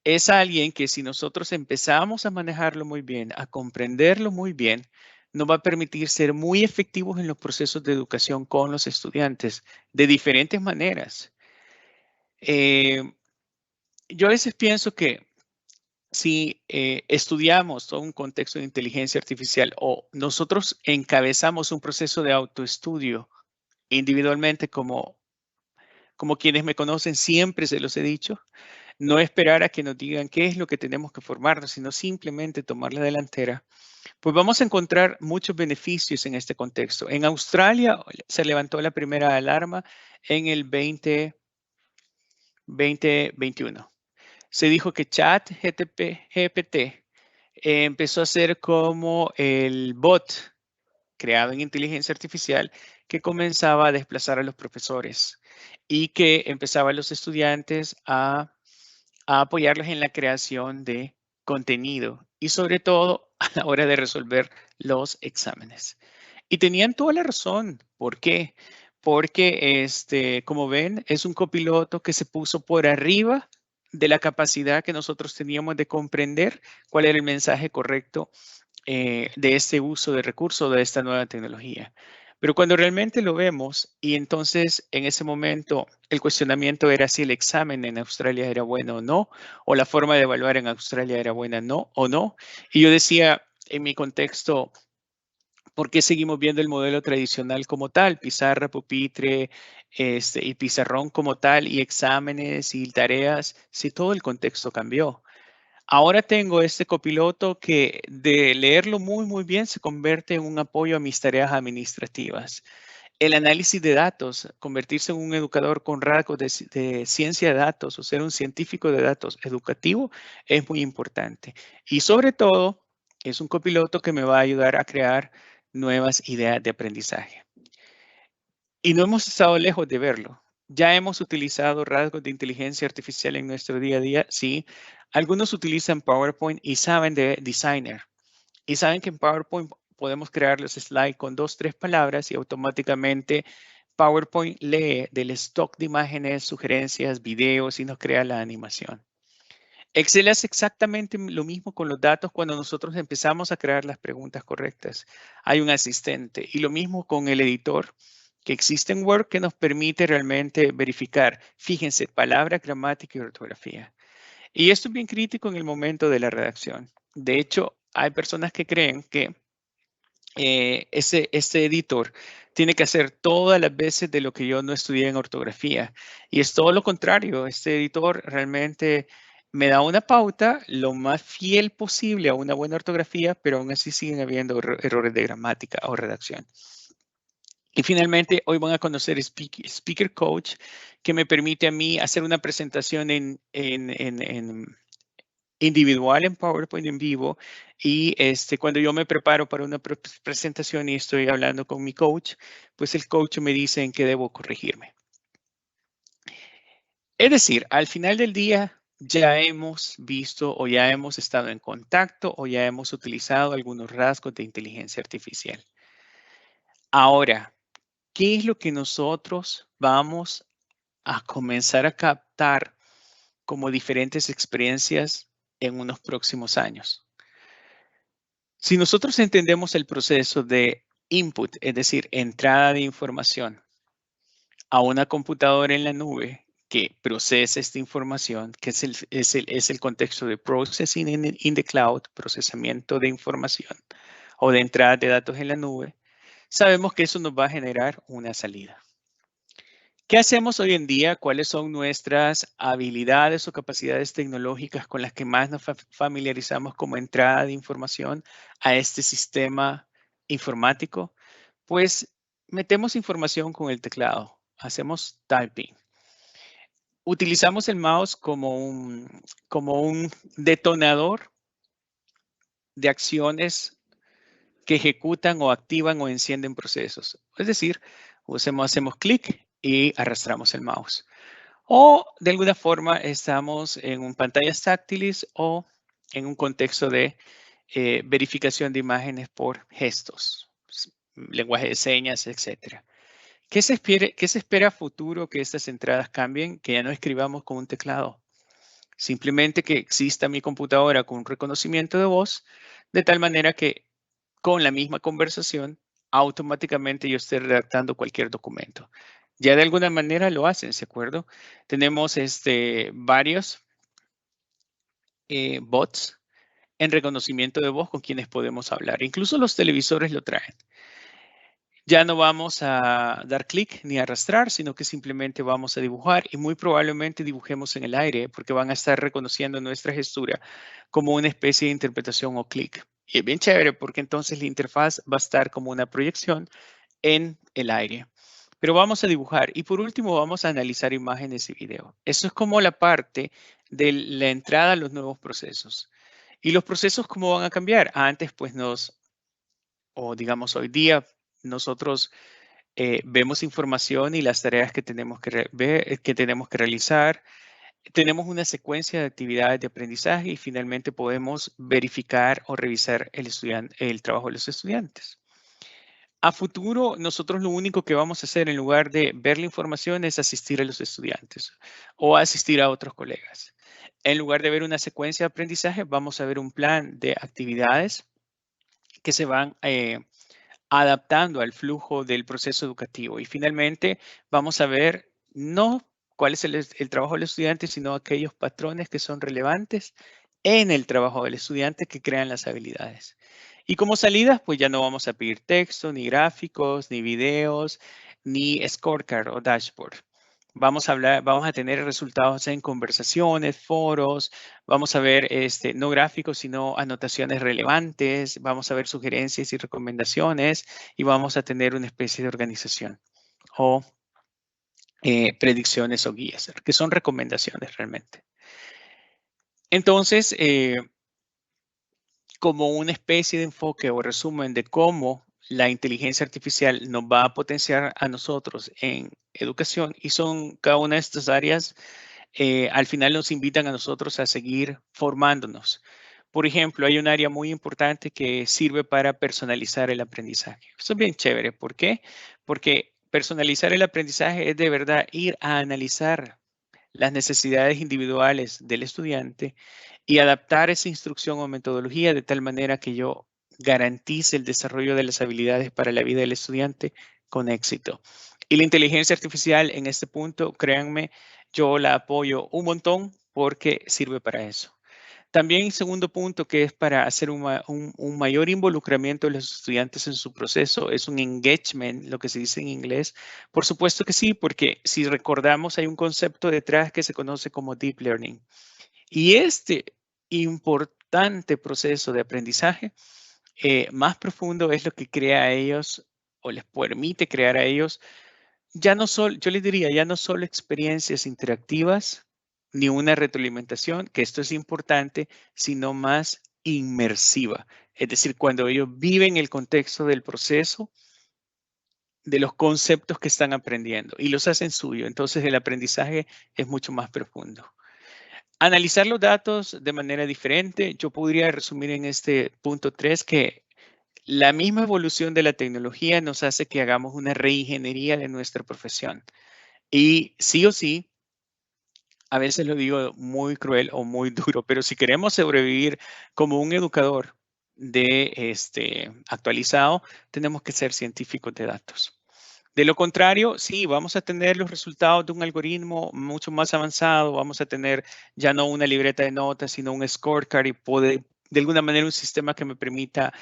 Es alguien que si nosotros empezamos a manejarlo muy bien, a comprenderlo muy bien, nos va a permitir ser muy efectivos en los procesos de educación con los estudiantes de diferentes maneras. Yo a veces pienso que si estudiamos todo un contexto de inteligencia artificial o nosotros encabezamos un proceso de autoestudio individualmente como quienes me conocen siempre se los he dicho, no esperar a que nos digan qué es lo que tenemos que formarnos, sino simplemente tomar la delantera, pues vamos a encontrar muchos beneficios en este contexto. En Australia se levantó la primera alarma en el 2021. Se dijo que ChatGPT empezó a ser como el bot creado en inteligencia artificial que comenzaba a desplazar a los profesores y que empezaba a los estudiantes a apoyarlos en la creación de contenido y sobre todo a la hora de resolver los exámenes. Y tenían toda la razón. ¿Por qué? Porque, como ven, es un copiloto que se puso por arriba de la capacidad que nosotros teníamos de comprender cuál era el mensaje correcto de este uso de recursos de esta nueva tecnología. Pero cuando realmente lo vemos y entonces en ese momento el cuestionamiento era si el examen en Australia era bueno o no, o la forma de evaluar en Australia era buena o no. Y yo decía en mi contexto, ¿por qué seguimos viendo el modelo tradicional como tal? Pizarra, pupitre y pizarrón como tal y exámenes y tareas, si todo el contexto cambió. Ahora tengo este copiloto que de leerlo muy bien se convierte en un apoyo a mis tareas administrativas. El análisis de datos, convertirse en un educador con rasgos de ciencia de datos o ser un científico de datos educativo es muy importante. Y sobre todo, es un copiloto que me va a ayudar a crear nuevas ideas de aprendizaje. Y no hemos estado lejos de verlo. Ya hemos utilizado rasgos de inteligencia artificial en nuestro día a día, sí. Algunos utilizan PowerPoint y saben de Designer. Y saben que en PowerPoint podemos crear los slides con 2, 3 palabras y automáticamente PowerPoint lee del stock de imágenes, sugerencias, videos y nos crea la animación. Excel hace exactamente lo mismo con los datos cuando nosotros empezamos a crear las preguntas correctas. Hay un asistente y lo mismo con el editor que existe en Word que nos permite realmente verificar, fíjense, palabra, gramática y ortografía. Y esto es bien crítico en el momento de la redacción. De hecho, hay personas que creen que este editor tiene que hacer todas las veces de lo que yo no estudié en ortografía. Y es todo lo contrario. Este editor realmente me da una pauta lo más fiel posible a una buena ortografía, pero aún así siguen habiendo errores de gramática o redacción. Y finalmente, hoy van a conocer Speaker Coach, que me permite a mí hacer una presentación individual en PowerPoint en vivo y cuando yo me preparo para una presentación y estoy hablando con mi coach, pues el coach me dice en qué debo corregirme. Es decir, al final del día ya hemos visto o ya hemos estado en contacto o ya hemos utilizado algunos rasgos de inteligencia artificial. Ahora, ¿qué es lo que nosotros vamos a comenzar a captar como diferentes experiencias en unos próximos años? Si nosotros entendemos el proceso de input, es decir, entrada de información a una computadora en la nube que procesa esta información, que es el contexto de processing in the cloud, procesamiento de información o de entrada de datos en la nube, sabemos que eso nos va a generar una salida. ¿Qué hacemos hoy en día? ¿Cuáles son nuestras habilidades o capacidades tecnológicas con las que más nos familiarizamos como entrada de información a este sistema informático? Pues metemos información con el teclado, hacemos typing. Utilizamos el mouse como un detonador de acciones que ejecutan o activan o encienden procesos. Es decir, hacemos clic y arrastramos el mouse. O de alguna forma estamos en un pantallas táctiles o en un contexto de verificación de imágenes por gestos, lenguaje de señas, etc. ¿Qué se espera a futuro que estas entradas cambien? Que ya no escribamos con un teclado. Simplemente que exista mi computadora con un reconocimiento de voz, de tal manera que con la misma conversación, automáticamente yo esté redactando cualquier documento. Ya de alguna manera lo hacen, ¿de acuerdo? Tenemos varios bots en reconocimiento de voz con quienes podemos hablar. Incluso los televisores lo traen. Ya no vamos a dar clic ni arrastrar, sino que simplemente vamos a dibujar y muy probablemente dibujemos en el aire porque van a estar reconociendo nuestra gestura como una especie de interpretación o clic. Y es bien chévere porque entonces la interfaz va a estar como una proyección en el aire. Pero vamos a dibujar y por último vamos a analizar imágenes y video. Eso es como la parte de la entrada a los nuevos procesos. ¿Y los procesos cómo van a cambiar? Antes pues o digamos hoy día, nosotros vemos información y las tareas que tenemos que realizar. Tenemos una secuencia de actividades de aprendizaje y finalmente podemos verificar o revisar el trabajo de los estudiantes. A futuro, nosotros lo único que vamos a hacer en lugar de ver la información es asistir a los estudiantes o asistir a otros colegas. En lugar de ver una secuencia de aprendizaje, vamos a ver un plan de actividades que se van adaptando al flujo del proceso educativo. Y finalmente, vamos a ver no cuál es el trabajo del estudiante, sino aquellos patrones que son relevantes en el trabajo del estudiante que crean las habilidades. Y como salidas, pues ya no vamos a pedir texto, ni gráficos, ni videos, ni scorecard o dashboard. Vamos a tener resultados en conversaciones, foros, vamos a ver no gráficos, sino anotaciones relevantes, vamos a ver sugerencias y recomendaciones y vamos a tener una especie de organización o predicciones o guías, que son recomendaciones realmente. Entonces, como una especie de enfoque o resumen de cómo la inteligencia artificial nos va a potenciar a nosotros en educación y son cada una de estas áreas, al final nos invitan a nosotros a seguir formándonos. Por ejemplo, hay un área muy importante que sirve para personalizar el aprendizaje. Eso es bien chévere. ¿Por qué? Porque personalizar el aprendizaje es de verdad ir a analizar las necesidades individuales del estudiante y adaptar esa instrucción o metodología de tal manera que yo garantice el desarrollo de las habilidades para la vida del estudiante con éxito. Y la inteligencia artificial en este punto, créanme, yo la apoyo un montón porque sirve para eso. También, segundo punto, que es para hacer un mayor involucramiento de los estudiantes en su proceso, es un engagement, lo que se dice en inglés. Por supuesto que sí, porque si recordamos, hay un concepto detrás que se conoce como deep learning. Y este importante proceso de aprendizaje más profundo es lo que crea a ellos o les permite crear a ellos ya no solo, yo les diría, ya no solo experiencias interactivas ni una retroalimentación, que esto es importante, sino más inmersiva. Es decir, cuando ellos viven el contexto del proceso, de los conceptos que están aprendiendo y los hacen suyo. Entonces el aprendizaje es mucho más profundo. Analizar los datos de manera diferente. Yo podría resumir en este punto 3 que la misma evolución de la tecnología nos hace que hagamos una reingeniería de nuestra profesión. Y sí o sí, a veces lo digo muy cruel o muy duro, pero si queremos sobrevivir como un educador actualizado, tenemos que ser científicos de datos. De lo contrario, sí, vamos a tener los resultados de un algoritmo mucho más avanzado, vamos a tener ya no una libreta de notas, sino un scorecard y poder, de alguna manera, un sistema que me permita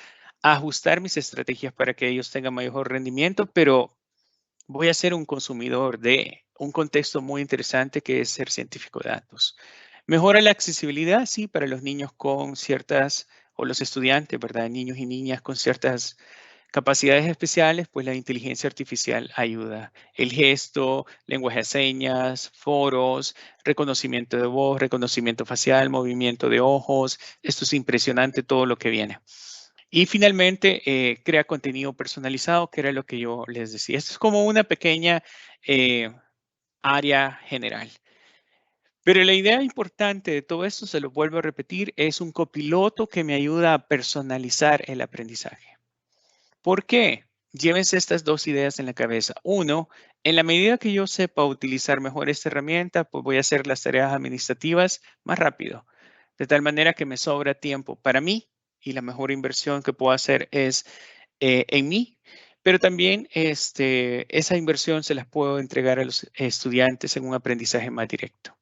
ajustar mis estrategias para que ellos tengan mayor rendimiento, pero voy a ser un consumidor de un contexto muy interesante que es ser científico de datos. Mejora la accesibilidad, sí, para los niños con ciertas, o los estudiantes, ¿verdad? Niños y niñas con ciertas capacidades especiales, pues la inteligencia artificial ayuda. El gesto, lenguaje de señas, foros, reconocimiento de voz, reconocimiento facial, movimiento de ojos. Esto es impresionante todo lo que viene. Y finalmente, crea contenido personalizado, que era lo que yo les decía. Esto es como una pequeña área general. Pero la idea importante de todo esto, se lo vuelvo a repetir, es un copiloto que me ayuda a personalizar el aprendizaje. ¿Por qué? Llévense estas dos ideas en la cabeza. Uno, en la medida que yo sepa utilizar mejor esta herramienta, pues voy a hacer las tareas administrativas más rápido, de tal manera que me sobra tiempo para mí y la mejor inversión que puedo hacer es en mí, pero también esa inversión se las puedo entregar a los estudiantes en un aprendizaje más directo.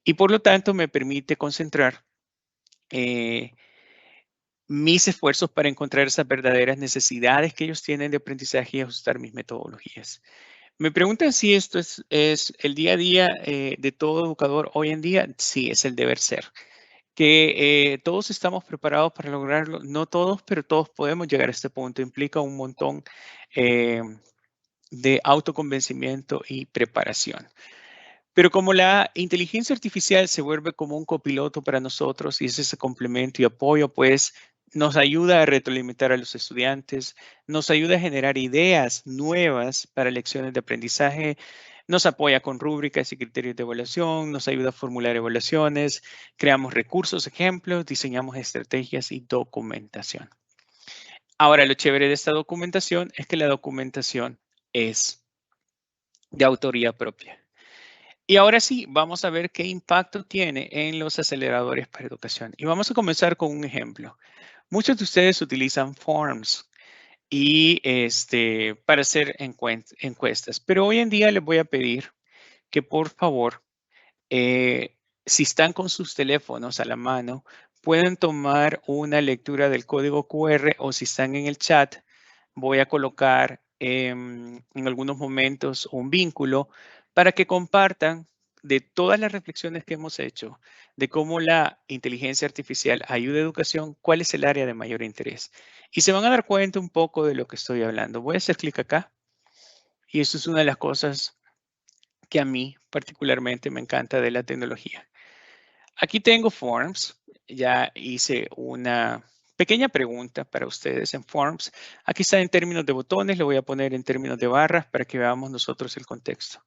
Y por lo tanto me permite concentrar mis esfuerzos para encontrar esas verdaderas necesidades que ellos tienen de aprendizaje y ajustar mis metodologías. Me preguntan si esto es el día a día de todo educador hoy en día. Sí, es el deber ser. Que todos estamos preparados para lograrlo. No todos, pero todos podemos llegar a este punto. Implica un montón de autoconvencimiento y preparación. Pero como la inteligencia artificial se vuelve como un copiloto para nosotros y es ese complemento y apoyo, pues nos ayuda a retroalimentar a los estudiantes, nos ayuda a generar ideas nuevas para lecciones de aprendizaje, nos apoya con rúbricas y criterios de evaluación, nos ayuda a formular evaluaciones, creamos recursos, ejemplos, diseñamos estrategias y documentación. Ahora, lo chévere de esta documentación es que la documentación es de autoría propia. Y ahora sí, vamos a ver qué impacto tiene en los aceleradores para educación. Y vamos a comenzar con un ejemplo. Muchos de ustedes utilizan Forms y para hacer encuestas, pero hoy en día les voy a pedir que por favor, si están con sus teléfonos a la mano, pueden tomar una lectura del código QR o si están en el chat, voy a colocar en algunos momentos un vínculo para que compartan de todas las reflexiones que hemos hecho, de cómo la inteligencia artificial ayuda a educación, cuál es el área de mayor interés. Y se van a dar cuenta un poco de lo que estoy hablando. Voy a hacer clic acá. Y eso es una de las cosas que a mí particularmente me encanta de la tecnología. Aquí tengo Forms. Ya hice una pequeña pregunta para ustedes en Forms. Aquí está en términos de botones. Lo voy a poner en términos de barras para que veamos nosotros el contexto.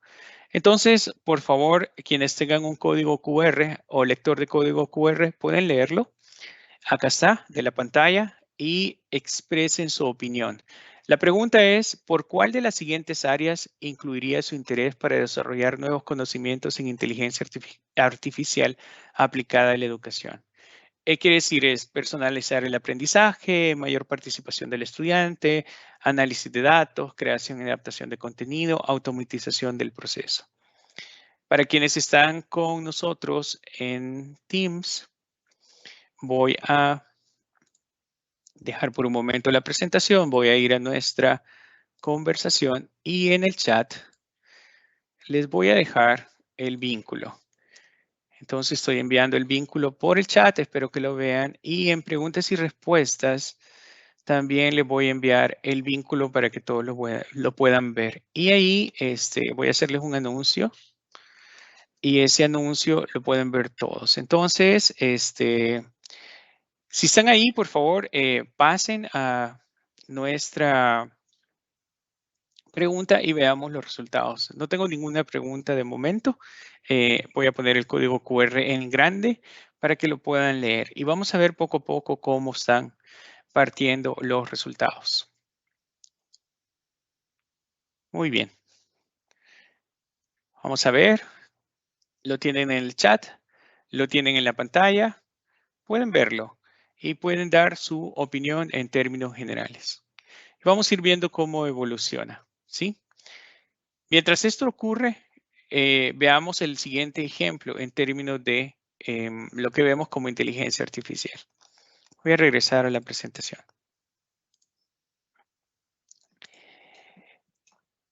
Entonces, por favor, quienes tengan un código QR o lector de código QR, pueden leerlo. Acá está, de la pantalla, y expresen su opinión. La pregunta es, ¿por cuál de las siguientes áreas incluiría su interés para desarrollar nuevos conocimientos en inteligencia artificial aplicada a la educación? Quiere decir, es personalizar el aprendizaje, mayor participación del estudiante, análisis de datos, creación y adaptación de contenido, automatización del proceso. Para quienes están con nosotros en Teams, voy a dejar por un momento la presentación, voy a ir a nuestra conversación y en el chat les voy a dejar el vínculo. Entonces estoy enviando el vínculo por el chat, espero que lo vean, y en preguntas y respuestas también les voy a enviar el vínculo para que todos lo puedan ver. Y ahí voy a hacerles un anuncio y ese anuncio lo pueden ver todos. Entonces, si están ahí, por favor, pasen a nuestra pregunta y veamos los resultados. No tengo ninguna pregunta de momento. Voy a poner el código QR en grande para que lo puedan leer. Y vamos a ver poco a poco cómo están partiendo los resultados. Muy bien. Vamos a ver. Lo tienen en el chat. Lo tienen en la pantalla. Pueden verlo y pueden dar su opinión en términos generales. Vamos a ir viendo cómo evoluciona, ¿sí? Mientras esto ocurre, veamos el siguiente ejemplo en términos de lo que vemos como inteligencia artificial. Voy a regresar a la presentación.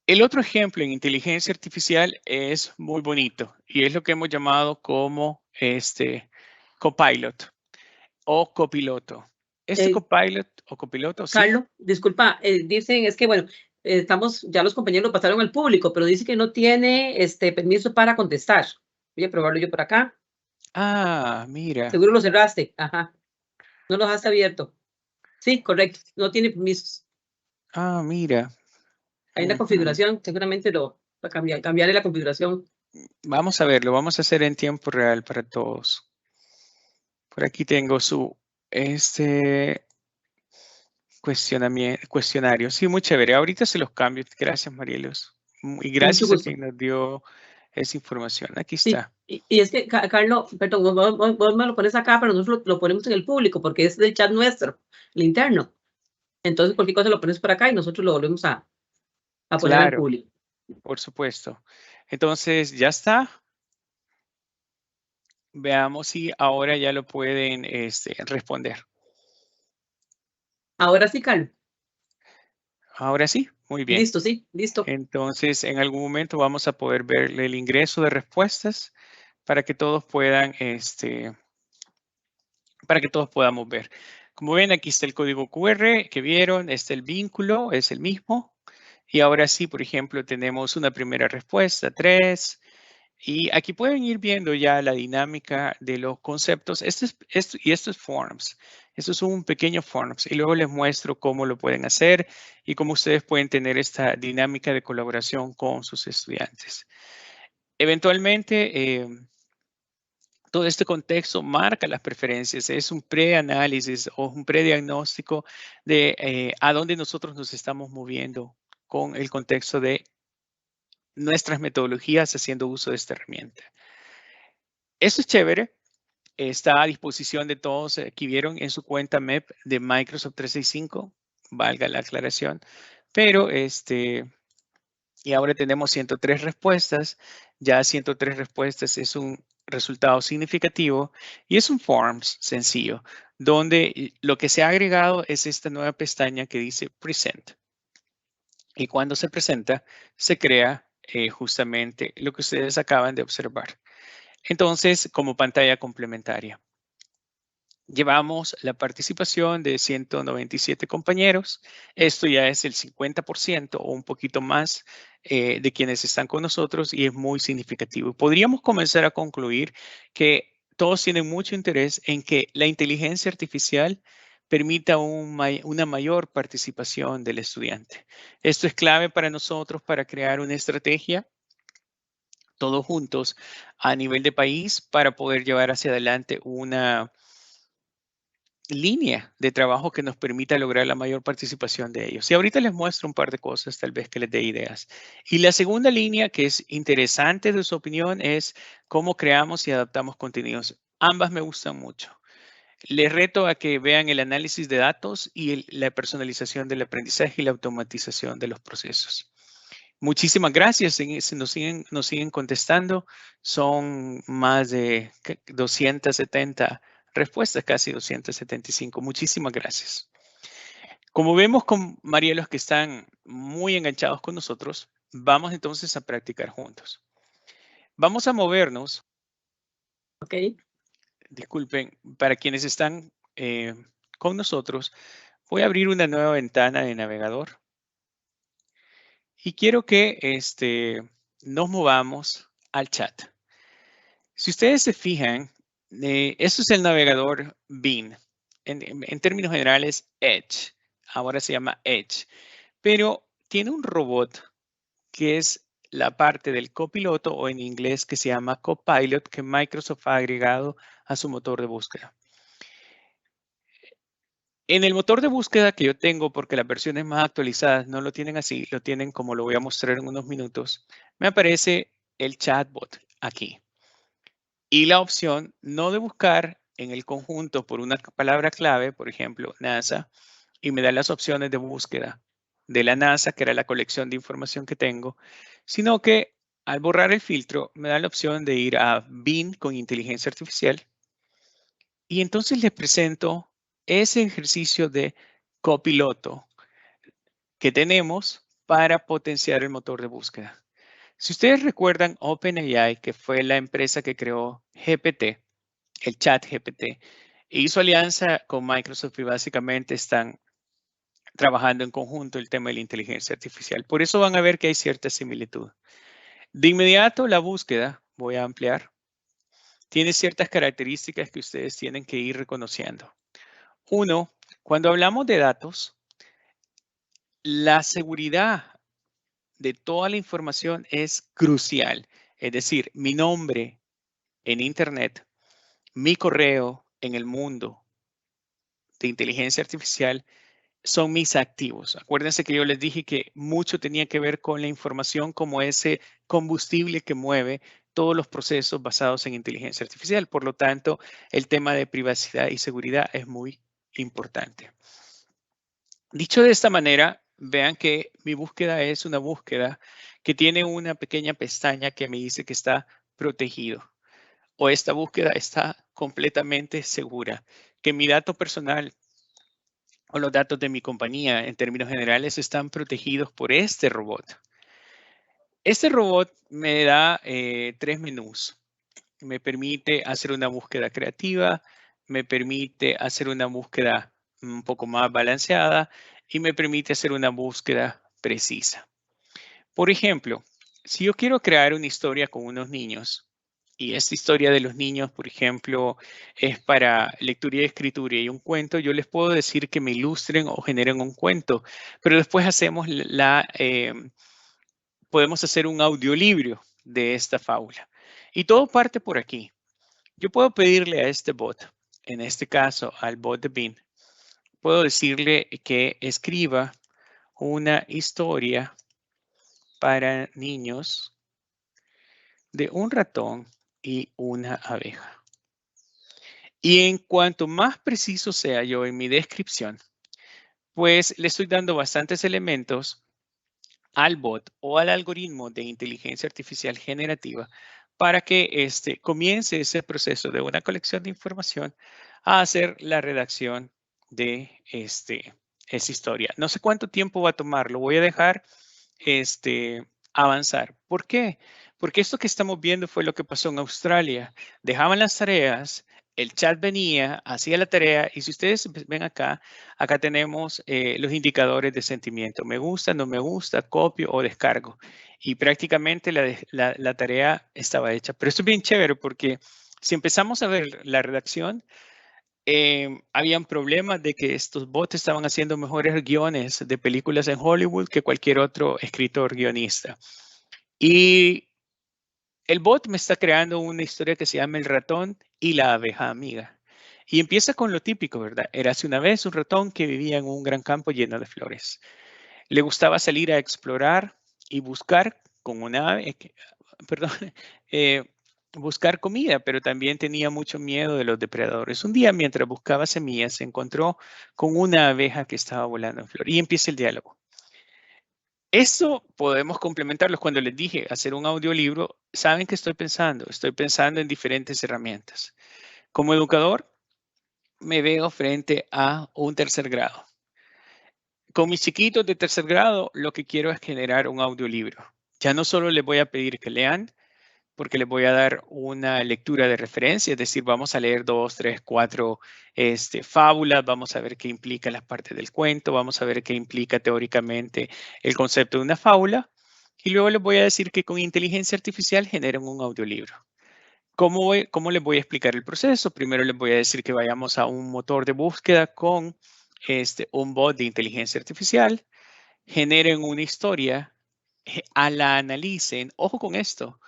El otro ejemplo en inteligencia artificial es muy bonito y es lo que hemos llamado como copilot o copiloto. Este copilot o copiloto, sí. Carlos, disculpa, dicen, es que bueno, ya los compañeros lo pasaron al público, pero dice que no tiene permiso para contestar. Voy a probarlo yo por acá. Ah, mira. Seguro lo cerraste. Ajá. No lo dejaste abierto. Sí, correcto. No tiene permisos. Ah, mira. Hay una configuración, seguramente cambiaré la configuración. Vamos a verlo, vamos a hacer en tiempo real para todos. Por aquí tengo su cuestionario. Sí, muy chévere. Ahorita se los cambio. Gracias, Marielos. Y gracias a quien nos dio esa información. Aquí está. Sí, y es que, Carlos, perdón, vos me lo pones acá, pero nosotros lo ponemos en el público porque es del chat nuestro, el interno. Entonces, cualquier cosa lo pones por acá y nosotros lo volvemos a poner al público. Por supuesto. Entonces, ya está. Veamos si ahora ya lo pueden responder. Ahora sí, Carlos. Ahora sí, muy bien. Listo, sí, listo. Entonces, en algún momento vamos a poder ver el ingreso de respuestas para que todos puedan, para que todos podamos ver. Como ven, aquí está el código QR que vieron, está el vínculo, es el mismo. Y ahora sí, por ejemplo, tenemos una primera respuesta, 3. Y aquí pueden ir viendo ya la dinámica de los conceptos. Esto es Forms. Esto es un pequeño Forms. Y luego les muestro cómo lo pueden hacer y cómo ustedes pueden tener esta dinámica de colaboración con sus estudiantes. Eventualmente, todo este contexto marca las preferencias. Es un preanálisis o un prediagnóstico de a dónde nosotros nos estamos moviendo con el contexto de nuestras metodologías haciendo uso de esta herramienta. Eso es chévere. Está a disposición de todos. Aquí vieron en su cuenta MEP de Microsoft 365, valga la aclaración. Pero y ahora tenemos 103 respuestas. Ya 103 respuestas es un resultado significativo y es un Forms sencillo, donde lo que se ha agregado es esta nueva pestaña que dice Present. Y cuando se presenta, se crea justamente lo que ustedes acaban de observar. Entonces, como pantalla complementaria. Llevamos la participación de 197 compañeros. Esto ya es el 50% o un poquito más de quienes están con nosotros y es muy significativo. Podríamos comenzar a concluir que todos tienen mucho interés en que la inteligencia artificial permita una mayor participación del estudiante. Esto es clave para nosotros para crear una estrategia todos juntos a nivel de país para poder llevar hacia adelante una línea de trabajo que nos permita lograr la mayor participación de ellos. Y ahorita les muestro un par de cosas, tal vez que les dé ideas. Y la segunda línea, que es interesante de su opinión, es cómo creamos y adaptamos contenidos. Ambas me gustan mucho. Les reto a que vean el análisis de datos y la personalización del aprendizaje y la automatización de los procesos. Muchísimas gracias. Nos siguen contestando. Son más de 270 respuestas, casi 275. Muchísimas gracias. Como vemos con María, los que están muy enganchados con nosotros, vamos entonces a practicar juntos. Vamos a movernos. Ok. Disculpen, para quienes están con nosotros, voy a abrir una nueva ventana de navegador. Y quiero que nos movamos al chat. Si ustedes se fijan, esto es el navegador Bing. En términos generales, Edge. Ahora se llama Edge. Pero tiene un robot que es la parte del copiloto o en inglés que se llama Copilot que Microsoft ha agregado a su motor de búsqueda. En el motor de búsqueda que yo tengo, porque las versiones más actualizadas no lo tienen así, lo tienen como lo voy a mostrar en unos minutos, me aparece el chatbot aquí. Y la opción no de buscar en el conjunto por una palabra clave, por ejemplo, NASA, y me da las opciones de búsqueda de la NASA, que era la colección de información que tengo, sino que al borrar el filtro me da la opción de ir a Bing con inteligencia artificial y entonces les presento ese ejercicio de copiloto que tenemos para potenciar el motor de búsqueda. Si ustedes recuerdan OpenAI, que fue la empresa que creó GPT, el chat GPT, hizo alianza con Microsoft y básicamente están trabajando en conjunto el tema de la inteligencia artificial. Por eso van a ver que hay cierta similitud. De inmediato, la búsqueda, voy a ampliar, tiene ciertas características que ustedes tienen que ir reconociendo. Uno, cuando hablamos de datos, la seguridad de toda la información es crucial. Es decir, mi nombre en Internet, mi correo en el mundo de inteligencia artificial son mis activos. Acuérdense que yo les dije que mucho tenía que ver con la información como ese combustible que mueve todos los procesos basados en inteligencia artificial. Por lo tanto, el tema de privacidad y seguridad es muy importante. Dicho de esta manera, vean que mi búsqueda es una búsqueda que tiene una pequeña pestaña que me dice que está protegido o esta búsqueda está completamente segura, que mi dato personal o los datos de mi compañía en términos generales están protegidos por este robot. Este robot me da 3 menús. Me permite hacer una búsqueda creativa, me permite hacer una búsqueda un poco más balanceada y me permite hacer una búsqueda precisa. Por ejemplo, si yo quiero crear una historia con unos niños y esta historia de los niños, por ejemplo, es para lectura y escritura y un cuento, yo les puedo decir que me ilustren o generen un cuento, pero después hacemos podemos hacer un audiolibro de esta fábula. Y todo parte por aquí. Yo puedo pedirle a este bot, en este caso al bot de Bing, puedo decirle que escriba una historia para niños de un ratón y una abeja. Y en cuanto más preciso sea yo en mi descripción, pues le estoy dando bastantes elementos al bot o al algoritmo de inteligencia artificial generativa para que comience ese proceso de una colección de información a hacer la redacción de esa historia. No sé cuánto tiempo va a tomar, lo voy a dejar avanzar. ¿Por qué? Porque esto que estamos viendo fue lo que pasó en Australia. Dejaban las tareas, el chat venía, hacía la tarea y si ustedes ven acá, acá tenemos los indicadores de sentimiento. Me gusta, no me gusta, copio o descargo. Y prácticamente la tarea estaba hecha. Pero esto es bien chévere porque si empezamos a ver la redacción, habían problemas de que estos bots estaban haciendo mejores guiones de películas en Hollywood que cualquier otro escritor guionista. Y el bot me está creando una historia que se llama El ratón y la abeja amiga. Y empieza con lo típico, ¿verdad? Érase una vez un ratón que vivía en un gran campo lleno de flores. Le gustaba salir a explorar y buscar con una ave, perdón, eh, buscar comida, pero también tenía mucho miedo de los depredadores. Un día, mientras buscaba semillas, se encontró con una abeja que estaba volando en flor y empieza el diálogo. Esto podemos complementarlo cuando les dije hacer un audiolibro. ¿Saben qué estoy pensando? Estoy pensando en diferentes herramientas. Como educador, me veo frente a un tercer grado. Con mis chiquitos de tercer grado, lo que quiero es generar un audiolibro. Ya no solo les voy a pedir que lean, porque les voy a dar una lectura de referencia, es decir, vamos a leer 2, 3, 4 fábulas, vamos a ver qué implica las partes del cuento, vamos a ver qué implica teóricamente el concepto de una fábula, y luego les voy a decir que con inteligencia artificial generen un audiolibro. ¿Cómo les voy a explicar el proceso? Primero les voy a decir que vayamos a un motor de búsqueda con un bot de inteligencia artificial, generen una historia, la analicen, ojo con esto,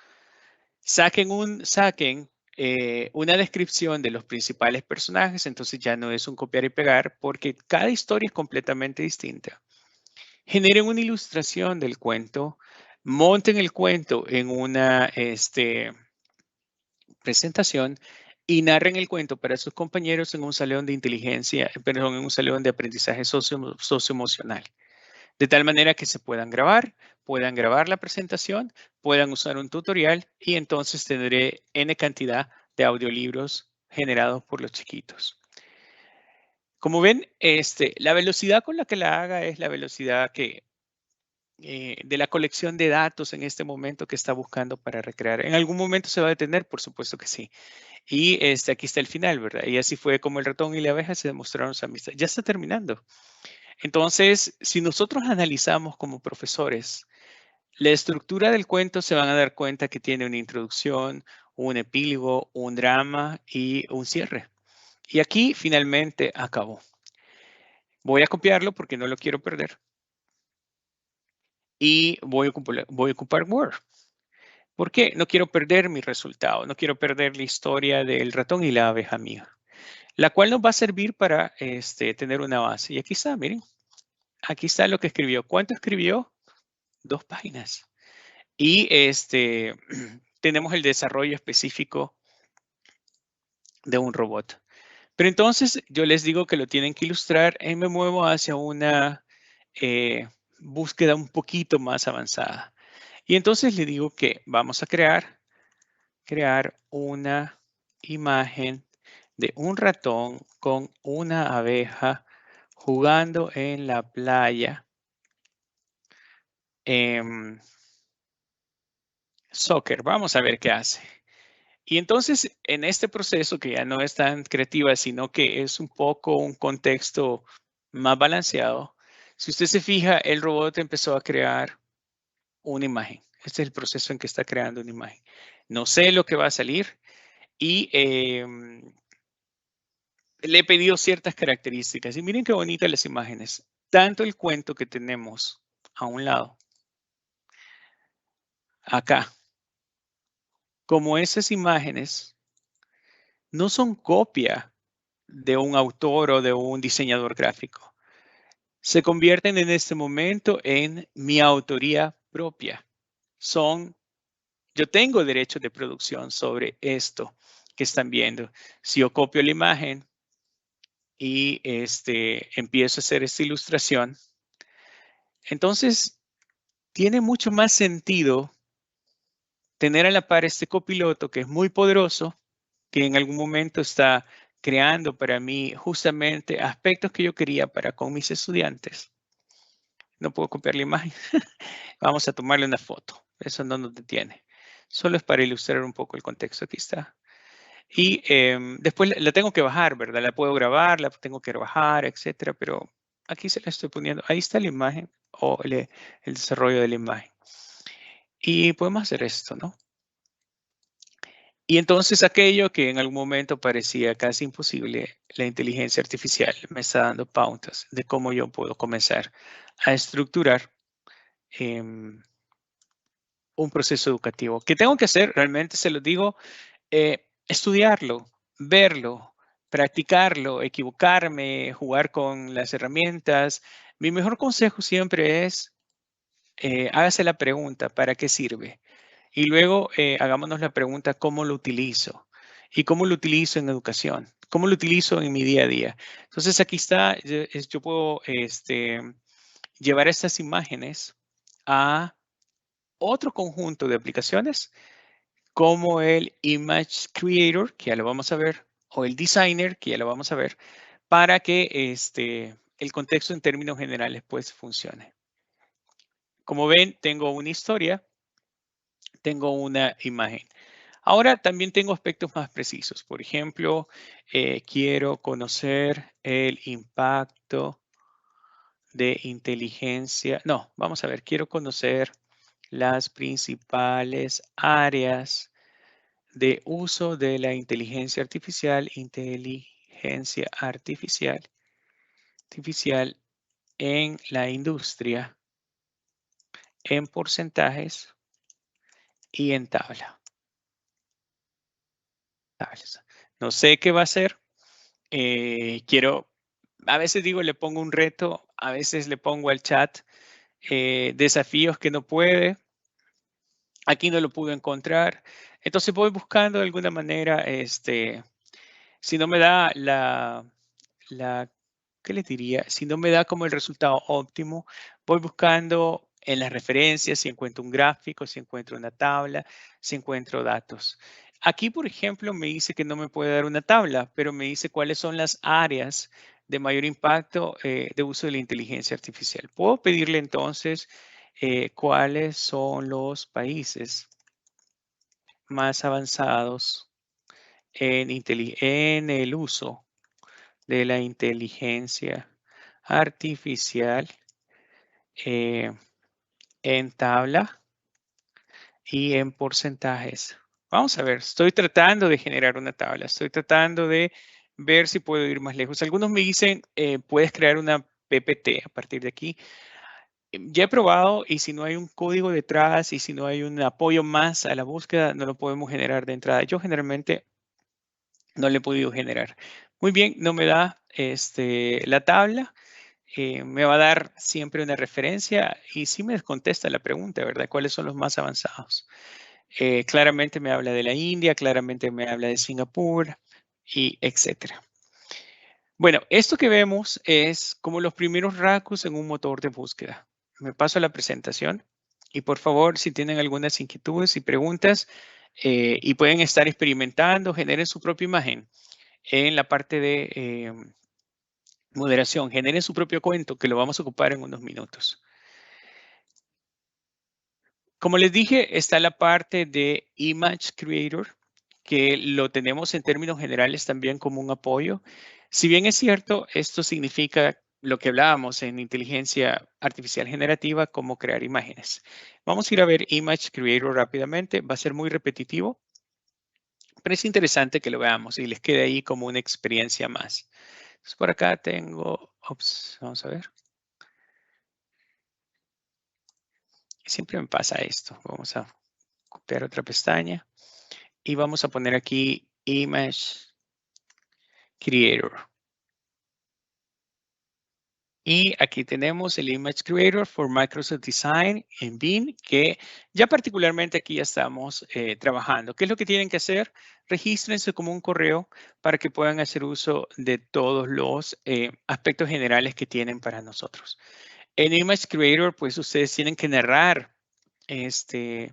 saquen una descripción de los principales personajes, entonces ya no es un copiar y pegar porque cada historia es completamente distinta. Generen una ilustración del cuento, monten el cuento en una presentación y narren el cuento para sus compañeros en un salón de en un salón de aprendizaje socioemocional. De tal manera que se puedan grabar la presentación, puedan usar un tutorial y entonces tendré N cantidad de audiolibros generados por los chiquitos. Como ven, la velocidad con la que la haga es la velocidad de la colección de datos en este momento que está buscando para recrear. ¿En algún momento se va a detener? Por supuesto que sí. Y aquí está el final, ¿verdad? Y así fue como el ratón y la abeja se demostraron su amistad. Ya está terminando. Entonces, si nosotros analizamos como profesores la estructura del cuento, se van a dar cuenta que tiene una introducción, un epílogo, un drama y un cierre. Y aquí finalmente acabó. Voy a copiarlo porque no lo quiero perder. Y voy a ocupar Word. ¿Por qué? No quiero perder mi resultado. No quiero perder la historia del ratón y la abeja mía, la cual nos va a servir para tener una base. Y aquí está, miren. Aquí está lo que escribió. ¿Cuánto escribió? 2 páginas. Y tenemos el desarrollo específico de un robot. Pero entonces yo les digo que lo tienen que ilustrar y me muevo hacia una búsqueda un poquito más avanzada. Y entonces le digo que vamos a crear una imagen de un ratón con una abeja jugando en la playa. Soccer, vamos a ver qué hace. Y entonces, en este proceso que ya no es tan creativa, sino que es un poco un contexto más balanceado, si usted se fija, el robot empezó a crear una imagen. Este es el proceso en que está creando una imagen. No sé lo que va a salir y le he pedido ciertas características. Y miren qué bonitas las imágenes. Tanto el cuento que tenemos a un lado, acá, como esas imágenes, no son copia de un autor o de un diseñador gráfico. Se convierten en este momento en mi autoría propia. Yo tengo derechos de producción sobre esto que están viendo. Si yo copio la imagen y empiezo a hacer esta ilustración, entonces tiene mucho más sentido tener a la par este copiloto que es muy poderoso, que en algún momento está creando para mí justamente aspectos que yo quería para con mis estudiantes. No puedo copiar la imagen. Vamos a tomarle una foto. Eso no nos detiene. Solo es para ilustrar un poco el contexto. Aquí está. Y después la tengo que bajar, ¿verdad? La puedo grabar, la tengo que bajar, etcétera, pero aquí se la estoy poniendo. Ahí está la imagen o el desarrollo de la imagen. Y podemos hacer esto, ¿no? Y entonces aquello que en algún momento parecía casi imposible, la inteligencia artificial me está dando pautas de cómo yo puedo comenzar a estructurar un proceso educativo. ¿Qué tengo que hacer? Realmente se lo digo, estudiarlo, verlo, practicarlo, equivocarme, jugar con las herramientas. Mi mejor consejo siempre es, hágase la pregunta, ¿para qué sirve? Y luego hagámonos la pregunta, ¿cómo lo utilizo? ¿Y cómo lo utilizo en educación? ¿Cómo lo utilizo en mi día a día? Entonces aquí está, yo puedo llevar estas imágenes a otro conjunto de aplicaciones como el Image Creator, que ya lo vamos a ver, o el Designer, que ya lo vamos a ver, para que el contexto en términos generales pues funcione. Como ven, tengo una historia, tengo una imagen. Ahora también tengo aspectos más precisos. Por ejemplo, quiero conocer el impacto de inteligencia. No, vamos a ver, quiero conocer las principales áreas de uso de la inteligencia artificial en la industria, en porcentajes y en tablas. No sé qué va a ser. A veces digo, le pongo un reto, a veces le pongo al chat desafíos que no puede. Aquí no lo pude encontrar. Entonces voy buscando de alguna manera, si no me da ¿qué les diría? Si no me da como el resultado óptimo, voy buscando en las referencias si encuentro un gráfico, si encuentro una tabla, si encuentro datos. Aquí, por ejemplo, me dice que no me puede dar una tabla, pero me dice cuáles son las áreas de mayor impacto de uso de la inteligencia artificial. Puedo pedirle entonces cuáles son los países más avanzados en el uso de la inteligencia artificial en tabla y en porcentajes. Vamos a ver, estoy tratando de generar una tabla, estoy tratando de ver si puedo ir más lejos. Algunos me dicen, puedes crear una PPT a partir de aquí. Ya he probado y si no hay un código detrás y si no hay un apoyo más a la búsqueda, no lo podemos generar de entrada. Yo generalmente no le he podido generar. Muy bien, no me da la tabla. Me va a dar siempre una referencia y sí me contesta la pregunta, ¿verdad? ¿Cuáles son los más avanzados? Claramente me habla de la India, claramente me habla de Singapur y etcétera. Bueno, esto que vemos es como los primeros rasgos en un motor de búsqueda. Me paso a la presentación y por favor, si tienen algunas inquietudes y preguntas y pueden estar experimentando, generen su propia imagen en la parte de moderación, generen su propio cuento que lo vamos a ocupar en unos minutos. Como les dije, está la parte de Image Creator, que lo tenemos en términos generales también como un apoyo. Si bien es cierto, esto significa lo que hablábamos en inteligencia artificial generativa, como crear imágenes. Vamos a ir a ver Image Creator rápidamente. Va a ser muy repetitivo, pero es interesante que lo veamos y les quede ahí como una experiencia más. Entonces, por acá tengo, vamos a ver. Siempre me pasa esto. Vamos a copiar otra pestaña y vamos a poner aquí Image Creator. Y aquí tenemos el Image Creator for Microsoft Design en Bing, que ya particularmente aquí ya estamos trabajando. ¿Qué es lo que tienen que hacer? Regístrense como un correo para que puedan hacer uso de todos los aspectos generales que tienen para nosotros. En Image Creator, pues ustedes tienen que narrar qué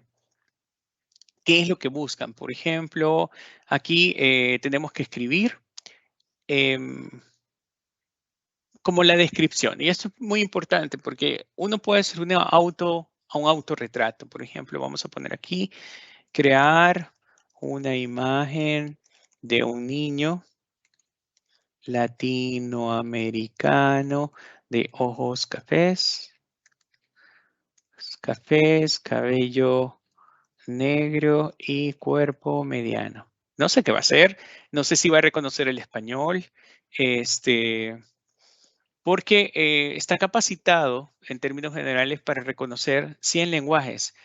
es lo que buscan. Por ejemplo, aquí tenemos que escribir como la descripción. Y esto es muy importante porque uno puede hacer una un autorretrato. Por ejemplo, vamos a poner aquí, crear una imagen de un niño latinoamericano de ojos cafés, cabello negro y cuerpo mediano. No sé qué va a hacer, no sé si va a reconocer el español, porque está capacitado en términos generales para reconocer 100 lenguajes.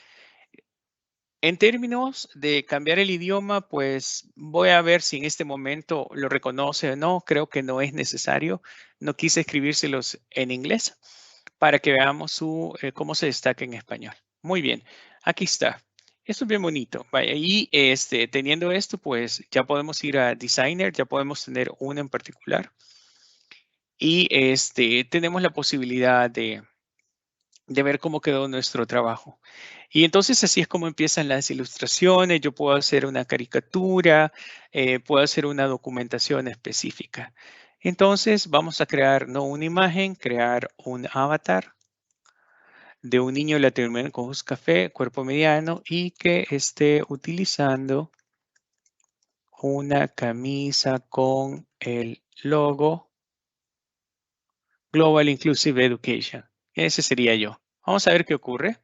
En términos de cambiar el idioma, pues voy a ver si en este momento lo reconoce o no. Creo que no es necesario. No quise escribírselos en inglés para que veamos cómo se destaca en español. Muy bien, aquí está. Esto es bien bonito. Vaya, y teniendo esto, pues ya podemos ir a Designer, ya podemos tener uno en particular. Y tenemos la posibilidad de ver cómo quedó nuestro trabajo. Y entonces así es como empiezan las ilustraciones. Yo puedo hacer una caricatura, puedo hacer una documentación específica. Entonces vamos a crear no una imagen, crear un avatar de un niño latinoamericano con ojos café, cuerpo mediano y que esté utilizando una camisa con el logo Global Inclusive Education. Ese sería yo. Vamos a ver qué ocurre.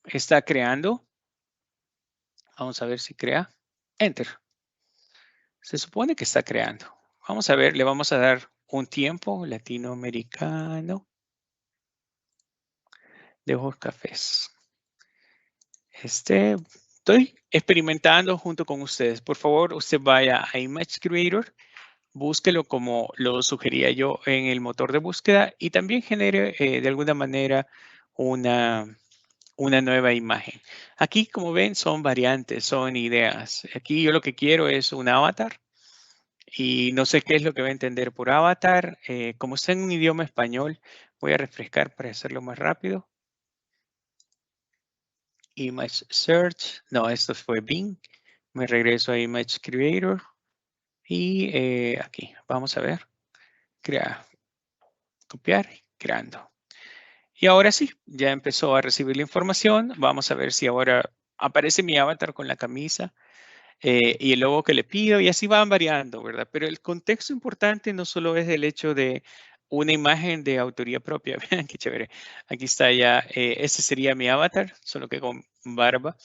Está creando. Vamos a ver si crea. Enter. Se supone que está creando. Vamos a ver, le vamos a dar un tiempo latinoamericano de ojos cafés. Estoy experimentando junto con ustedes. Por favor, usted vaya a Image Creator, búsquelo como lo sugería yo en el motor de búsqueda y también genere de alguna manera una nueva imagen. Aquí, como ven, son variantes, son ideas. Aquí yo lo que quiero es un avatar y no sé qué es lo que va a entender por avatar. Como está en un idioma español, voy a refrescar para hacerlo más rápido. Image Search. No, esto fue Bing. Me regreso a Image Creator. Y aquí, vamos a ver. Crear, copiar, creando. Y ahora sí, ya empezó a recibir la información. Vamos a ver si ahora aparece mi avatar con la camisa y el logo que le pido y así van variando, ¿verdad? Pero el contexto importante no solo es el hecho de una imagen de autoría propia. Vean qué chévere. Aquí está ya, ese sería mi avatar, solo que con barba.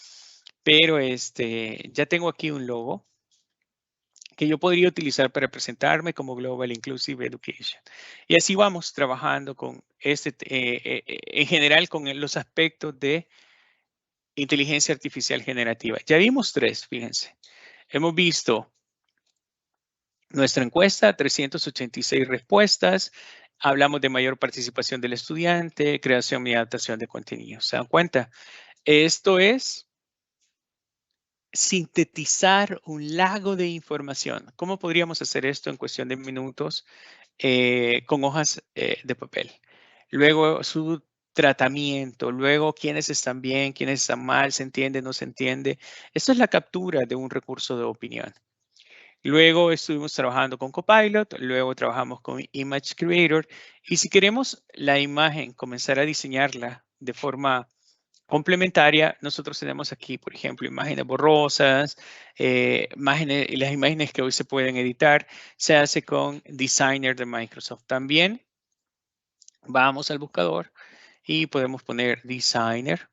Pero ya tengo aquí un logo que yo podría utilizar para presentarme como Global Inclusive Education. Y así vamos trabajando con en general con los aspectos de inteligencia artificial generativa. Ya vimos 3, fíjense. Hemos visto nuestra encuesta, 386 respuestas. Hablamos de mayor participación del estudiante, creación y adaptación de contenidos. ¿Se dan cuenta? Esto es sintetizar un lago de información. ¿Cómo podríamos hacer esto en cuestión de minutos con hojas de papel? Luego su tratamiento, luego quiénes están bien, quiénes están mal, se entiende, no se entiende. Esto es la captura de un recurso de opinión. Luego estuvimos trabajando con Copilot, luego trabajamos con Image Creator y si queremos la imagen, comenzar a diseñarla de forma complementaria, nosotros tenemos aquí, por ejemplo, imágenes borrosas, las imágenes que hoy se pueden editar, se hace con Designer de Microsoft. También vamos al buscador y podemos poner Designer.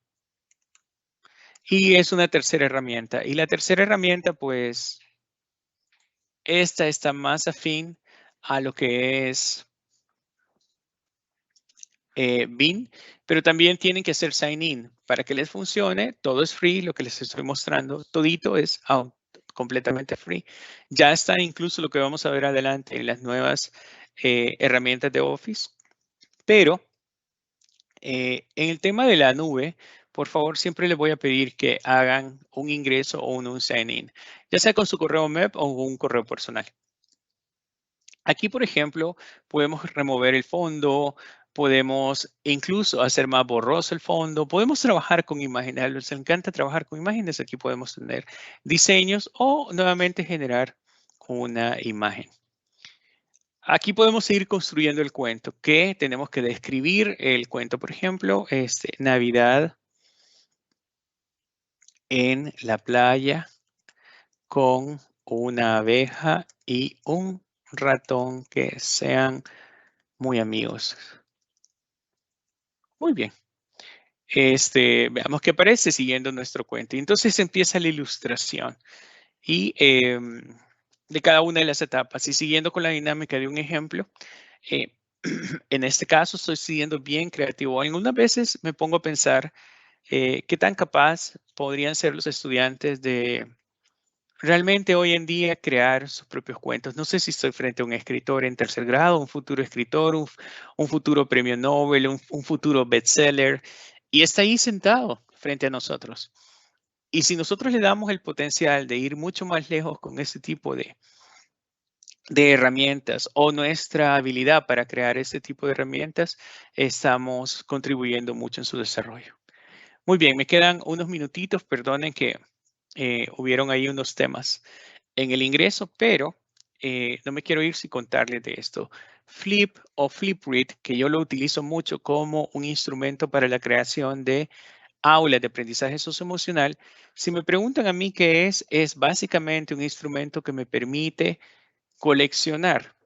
Y es una tercera herramienta. Y la tercera herramienta, pues, esta está más afín a lo que es Bing, pero también tienen que hacer sign in para que les funcione. Todo es free, lo que les estoy mostrando, todito es completamente free. Ya está incluso lo que vamos a ver adelante en las nuevas herramientas de Office, pero en el tema de la nube, por favor, siempre les voy a pedir que hagan un ingreso o un sign in, ya sea con su correo web o un correo personal. Aquí, por ejemplo, podemos remover el fondo, podemos incluso hacer más borroso el fondo, podemos trabajar con imágenes. A los que les encanta trabajar con imágenes, aquí podemos tener diseños o nuevamente generar una imagen. Aquí podemos seguir construyendo el cuento, que tenemos que describir el cuento, por ejemplo, Navidad en la playa con una abeja y un ratón que sean muy amigos. Muy bien. Veamos qué aparece siguiendo nuestro cuento. Y entonces empieza la ilustración y de cada una de las etapas. Y siguiendo con la dinámica de un ejemplo, en este caso estoy siendo bien creativo. Algunas veces me pongo a pensar qué tan capaz podrían ser los estudiantes de realmente hoy en día crear sus propios cuentos. No sé si estoy frente a un escritor en tercer grado, un futuro escritor, un futuro premio Nobel, un futuro bestseller, y está ahí sentado frente a nosotros. Y si nosotros le damos el potencial de ir mucho más lejos con este tipo de herramientas o nuestra habilidad para crear este tipo de herramientas, estamos contribuyendo mucho en su desarrollo. Muy bien, me quedan unos minutitos, perdonen que hubieron ahí unos temas en el ingreso, pero no me quiero ir sin contarles de esto. Flip o Flipgrid, que yo lo utilizo mucho como un instrumento para la creación de aulas de aprendizaje socioemocional. Si me preguntan a mí qué es básicamente un instrumento que me permite coleccionar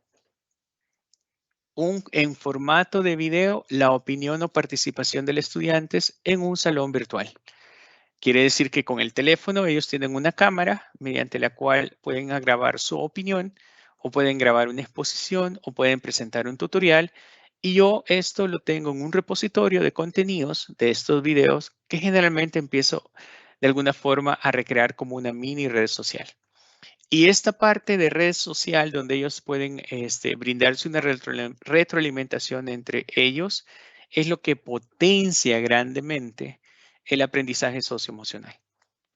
en formato de video la opinión o participación de los estudiantes en un salón virtual. Quiere decir que con el teléfono ellos tienen una cámara mediante la cual pueden grabar su opinión o pueden grabar una exposición o pueden presentar un tutorial. Y yo esto lo tengo en un repositorio de contenidos de estos videos que generalmente empiezo de alguna forma a recrear como una mini red social. Y esta parte de red social donde ellos pueden brindarse una retroalimentación entre ellos es lo que potencia grandemente el aprendizaje socioemocional.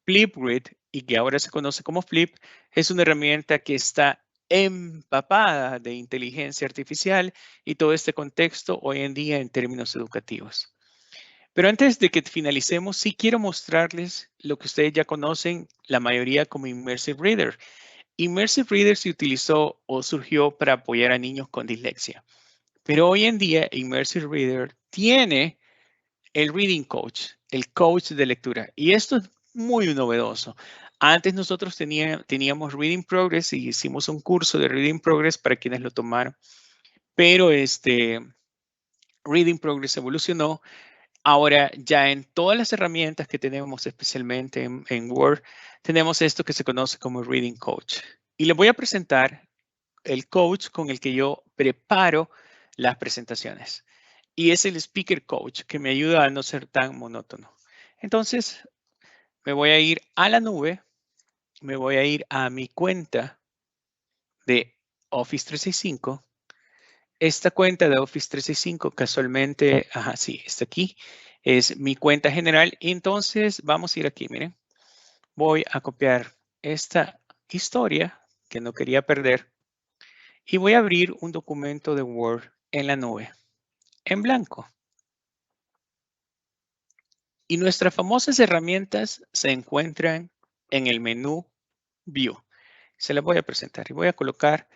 Flipgrid, y que ahora se conoce como Flip, es una herramienta que está empapada de inteligencia artificial y todo este contexto hoy en día en términos educativos. Pero antes de que finalicemos, sí quiero mostrarles lo que ustedes ya conocen, la mayoría como Immersive Reader. Immersive Reader se utilizó o surgió para apoyar a niños con dislexia. Pero hoy en día Immersive Reader tiene el Reading Coach, el coach de lectura. Y esto es muy novedoso. Antes nosotros teníamos Reading Progress y hicimos un curso de Reading Progress para quienes lo tomaron. Pero Reading Progress evolucionó. Ahora ya en todas las herramientas que tenemos, especialmente en Word, tenemos esto que se conoce como Reading Coach. Y les voy a presentar el coach con el que yo preparo las presentaciones. Y es el Speaker Coach que me ayuda a no ser tan monótono. Entonces, me voy a ir a la nube, me voy a ir a mi cuenta de Office 365. Esta cuenta de Office 365 casualmente, sí, está aquí. Es mi cuenta general. Entonces, vamos a ir aquí, miren. Voy a copiar esta historia que no quería perder y voy a abrir un documento de Word en la nube, en blanco. Y nuestras famosas herramientas se encuentran en el menú View. Se las voy a presentar y voy a colocar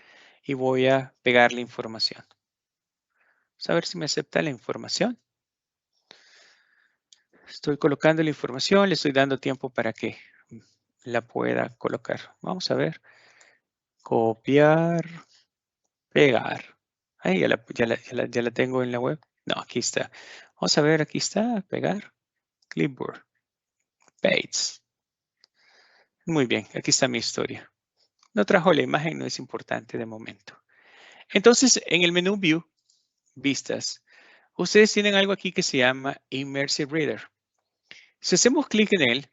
y voy a pegar la información. Vamos a ver si me acepta la información. Estoy colocando la información, le estoy dando tiempo para que la pueda colocar. Vamos a ver. Copiar, pegar. Ahí ya la tengo en la web. No, aquí está. Vamos a ver, aquí está, pegar. Clipboard. Paste. Muy bien, aquí está mi historia. No trajo la imagen, no es importante de momento. Entonces, en el menú View, Vistas, ustedes tienen algo aquí que se llama Immersive Reader. Si hacemos clic en él,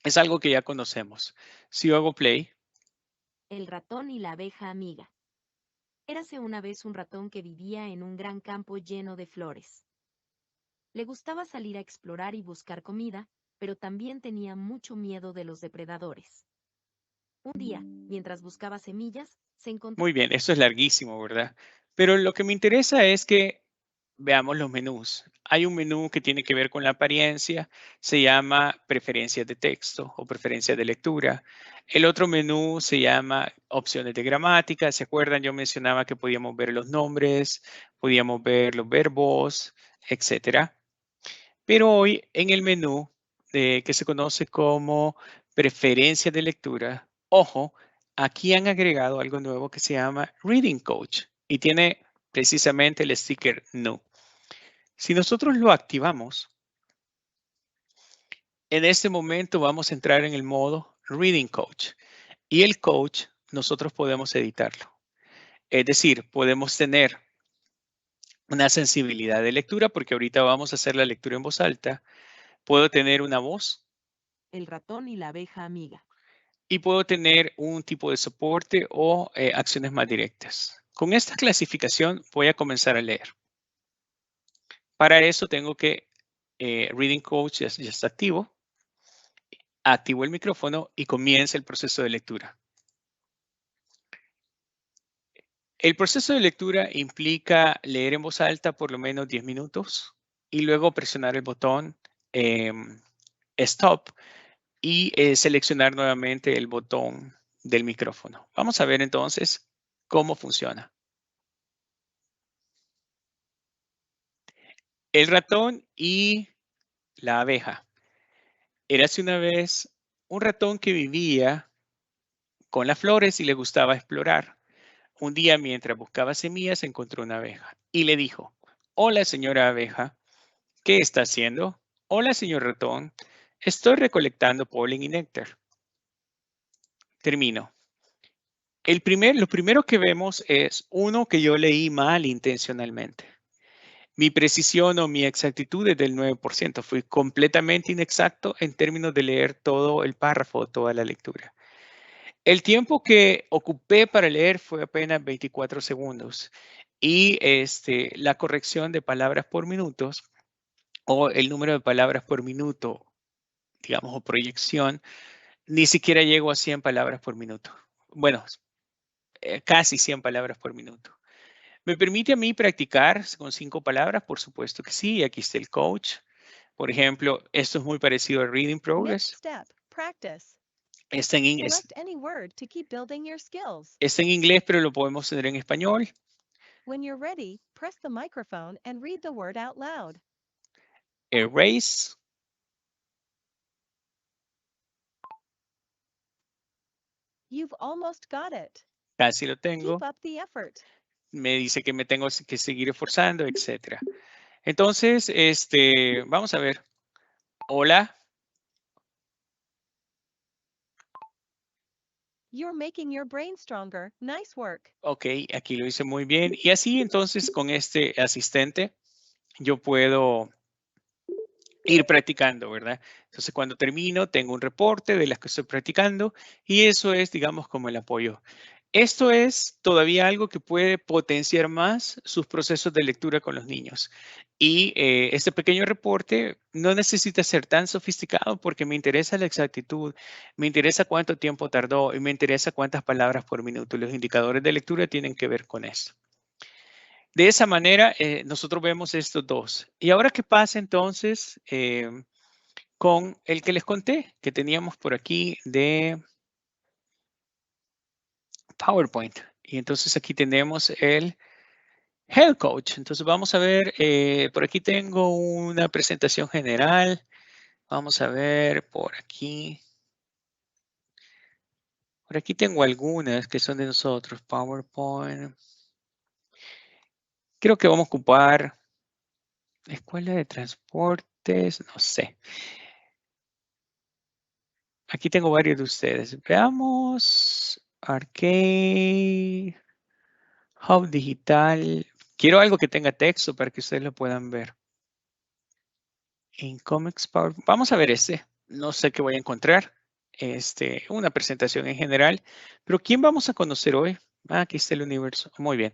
es algo que ya conocemos. Si yo hago play. El ratón y la abeja amiga. Érase una vez un ratón que vivía en un gran campo lleno de flores. Le gustaba salir a explorar y buscar comida, pero también tenía mucho miedo de los depredadores. Un día, mientras buscaba semillas, se encontró... Muy bien, esto es larguísimo, ¿verdad? Pero lo que me interesa es que veamos los menús. Hay un menú que tiene que ver con la apariencia, se llama preferencias de texto o preferencias de lectura. El otro menú se llama opciones de gramática. ¿Se acuerdan? Yo mencionaba que podíamos ver los nombres, podíamos ver los verbos, etcétera. Pero hoy en el menú que se conoce como preferencias de lectura, ojo, aquí han agregado algo nuevo que se llama Reading Coach y tiene precisamente el sticker No. Si nosotros lo activamos, en este momento vamos a entrar en el modo Reading Coach y el coach nosotros podemos editarlo. Es decir, podemos tener una sensibilidad de lectura porque ahorita vamos a hacer la lectura en voz alta. Puedo tener una voz. El ratón y la abeja amiga. Y puedo tener un tipo de soporte o acciones más directas. Con esta clasificación voy a comenzar a leer. Para eso tengo que Reading Coach ya está activo. Activo el micrófono y comienza el proceso de lectura. El proceso de lectura implica leer en voz alta por lo menos 10 minutos y luego presionar el botón Stop y seleccionar nuevamente el botón del micrófono. Vamos a ver entonces cómo funciona. El ratón y la abeja. Érase una vez un ratón que vivía con las flores y le gustaba explorar. Un día, mientras buscaba semillas, encontró una abeja y le dijo: hola, señora abeja, ¿qué está haciendo? Hola, señor ratón, estoy recolectando polen y néctar. Termino. Lo primero que vemos es uno que yo leí mal intencionalmente. Mi precisión o mi exactitud es del 9%. Fui completamente inexacto en términos de leer todo el párrafo, toda la lectura. El tiempo que ocupé para leer fue apenas 24 segundos. Y la corrección de palabras por minutos o el número de palabras por minuto, digamos, o proyección, ni siquiera llego a 100 palabras por minuto. Bueno, casi 100 palabras por minuto. ¿Me permite a mí practicar con 5 palabras? Por supuesto que sí. Aquí está el coach. Por ejemplo, esto es muy parecido a Reading Progress. Está en inglés. Está en inglés, pero lo podemos tener en español. When you're ready, press the microphone and read the word out loud. Erase. You've almost got it. Casi lo tengo. Keep up the effort. Me dice que me tengo que seguir esforzando, etc. Entonces, vamos a ver. Hola. You're making your brain stronger. Nice work. Ok, aquí lo hice muy bien. Y así entonces con este asistente yo puedo ir practicando, ¿verdad? Entonces cuando termino tengo un reporte de las que estoy practicando y eso es, digamos, como el apoyo. Esto es todavía algo que puede potenciar más sus procesos de lectura con los niños. Y este pequeño reporte no necesita ser tan sofisticado porque me interesa la exactitud, me interesa cuánto tiempo tardó y me interesa cuántas palabras por minuto. Los indicadores de lectura tienen que ver con esto. De esa manera, nosotros vemos estos dos. ¿Y ahora qué pasa entonces con el que les conté, que teníamos por aquí de PowerPoint? Y entonces aquí tenemos el Health Coach. Entonces vamos a ver, por aquí tengo una presentación general. Vamos a ver por aquí. Por aquí tengo algunas que son de nosotros. PowerPoint. Creo que vamos a ocupar Escuela de Transportes, no sé. Aquí tengo varios de ustedes. Veamos. Arcade. Hub digital. Quiero algo que tenga texto para que ustedes lo puedan ver. En Comics Power. Vamos a ver este. No sé qué voy a encontrar. Una presentación en general. Pero ¿quién vamos a conocer hoy? Aquí está el universo. Muy bien.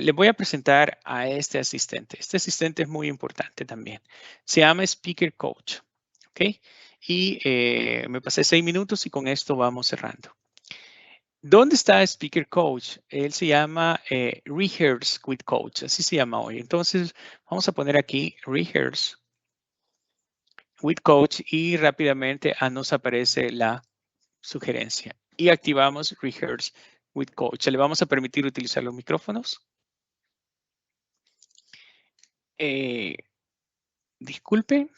Les voy a presentar a este asistente. Este asistente es muy importante también. Se llama Speaker Coach. ¿Ok? Y me pasé 6 minutos y con esto vamos cerrando. ¿Dónde está Speaker Coach? Él se llama Rehearse with Coach, así se llama hoy. Entonces, vamos a poner aquí Rehearse with Coach y rápidamente nos aparece la sugerencia. Y activamos Rehearse with Coach. Le vamos a permitir utilizar los micrófonos. Disculpe.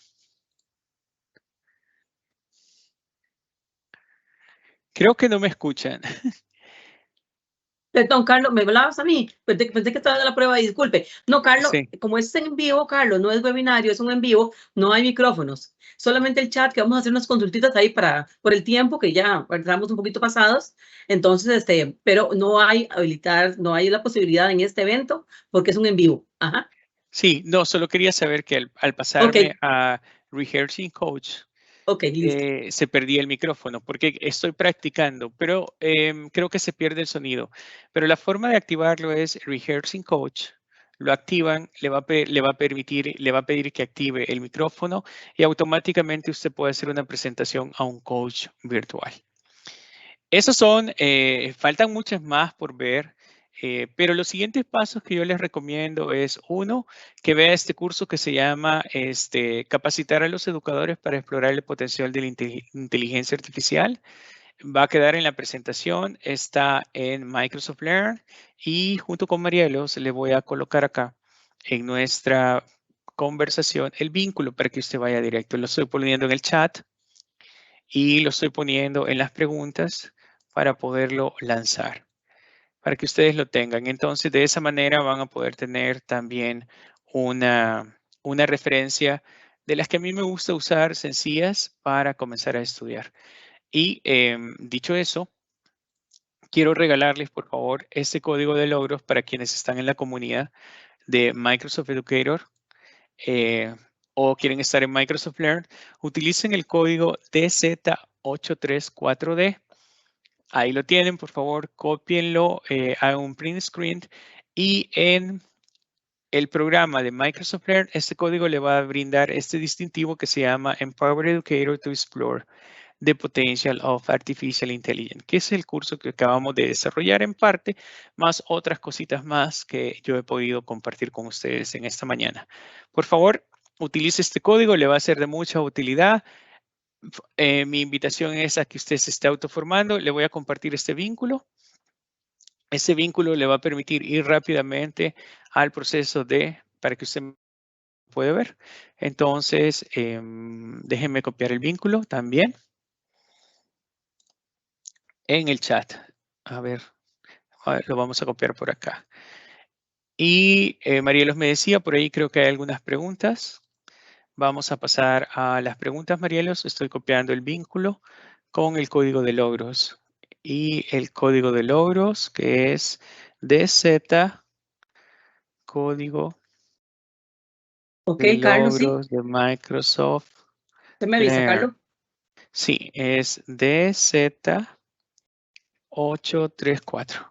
Creo que no me escuchan. Perdón, Carlos, ¿me hablabas a mí? Pensé que estaba en la prueba, disculpe. No, Carlos, Sí. como es en vivo, Carlos, no es webinario, es un en vivo, no hay micrófonos. Solamente el chat, que vamos a hacer unas consultitas ahí por el tiempo, que ya estamos un poquito pasados. Entonces, pero no hay la posibilidad en este evento, porque es un en vivo. Ajá. Sí, no, solo quería saber que al pasarme a Rehearsing Coach, Ok, listo. se perdía el micrófono porque estoy practicando, pero creo que se pierde el sonido. Pero la forma de activarlo es Rehearsing Coach. Lo activan, le va a pedir que active el micrófono y automáticamente usted puede hacer una presentación a un coach virtual. Esos son, faltan muchas más por ver, pero los siguientes pasos que yo les recomiendo es, uno, que vea este curso que se llama Capacitar a los educadores para explorar el potencial de la inteligencia artificial. Va a quedar en la presentación, está en Microsoft Learn y junto con Marielos le voy a colocar acá en nuestra conversación el vínculo para que usted vaya directo. Lo estoy poniendo en el chat y lo estoy poniendo en las preguntas para poderlo lanzar, para que ustedes lo tengan. Entonces, de esa manera van a poder tener también una referencia de las que a mí me gusta usar, sencillas, para comenzar a estudiar. Y dicho eso, quiero regalarles, por favor, este código de logros para quienes están en la comunidad de Microsoft Educator o quieren estar en Microsoft Learn. Utilicen el código DZ834D. Ahí lo tienen, por favor, cópienlo, hagan un print screen y en el programa de Microsoft Learn, este código le va a brindar este distintivo que se llama Empower Educator to Explore the Potential of Artificial Intelligence, que es el curso que acabamos de desarrollar en parte, más otras cositas más que yo he podido compartir con ustedes en esta mañana. Por favor, utilice este código, le va a ser de mucha utilidad. Mi invitación es a que usted se esté autoformando. Le voy a compartir este vínculo. Ese vínculo le va a permitir ir rápidamente al proceso para que usted pueda ver. Entonces, déjenme copiar el vínculo también en el chat. A ver, lo vamos a copiar por acá. Y Marielos me decía, por ahí creo que hay algunas preguntas. Vamos a pasar a las preguntas, Marielos. Estoy copiando el vínculo con el código de logros. Y el código de logros, que es DZ, código de Carlos, sí. logros de Microsoft ¿Usted me avisa, Learn. Carlos? Sí, es DZ834.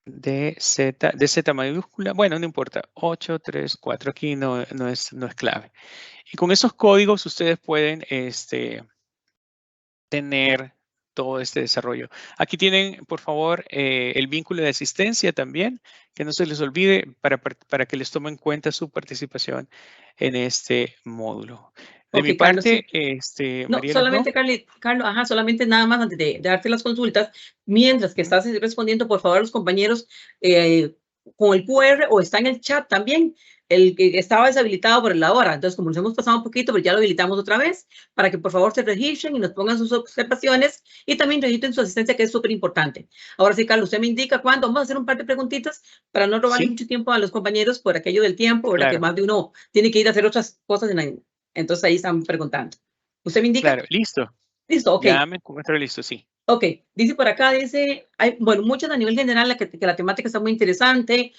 DZ mayúscula, bueno, no importa, 834, aquí no es clave. Y con esos códigos ustedes pueden tener todo este desarrollo. Aquí tienen, por favor, el vínculo de asistencia también, que no se les olvide para que les tomen en cuenta su participación en este módulo. De mi Carlos, parte, sí. No, Marielos, solamente, Carlos, solamente nada más antes de darte las consultas, mientras que estás respondiendo, por favor, a los compañeros con el QR o está en el chat también, el que estaba deshabilitado por la hora. Entonces, como nos hemos pasado un poquito, pero ya lo habilitamos otra vez, para que por favor se registren y nos pongan sus observaciones y también registren su asistencia, que es súper importante. Ahora sí, Carlos, usted me indica cuándo. Vamos a hacer un par de preguntitas para no robarle mucho tiempo a los compañeros por aquello del tiempo, ¿verdad? Claro. Que más de uno tiene que ir a hacer otras cosas entonces ahí están preguntando. ¿Usted me indica? Claro, listo. Listo, ok. Ya me encuentro listo, sí. Ok, dice por acá, bueno, muchas a nivel general, que la temática está muy interesante.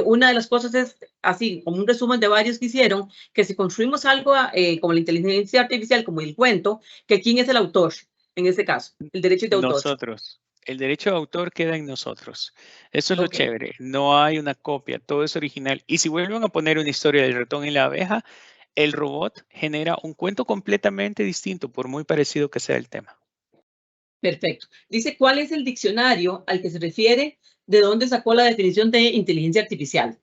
Una de las cosas es, así, como un resumen de varios que hicieron, que si construimos algo como la inteligencia artificial, como el cuento, que quién es el autor, en este caso, el derecho de autor. Nosotros. El derecho de autor queda en nosotros. Eso es lo chévere. No hay una copia, todo es original. Y si vuelven a poner una historia del ratón y la abeja, el robot genera un cuento completamente distinto, por muy parecido que sea el tema. Perfecto. Dice, ¿cuál es el diccionario al que se refiere? ¿De dónde sacó la definición de inteligencia artificial?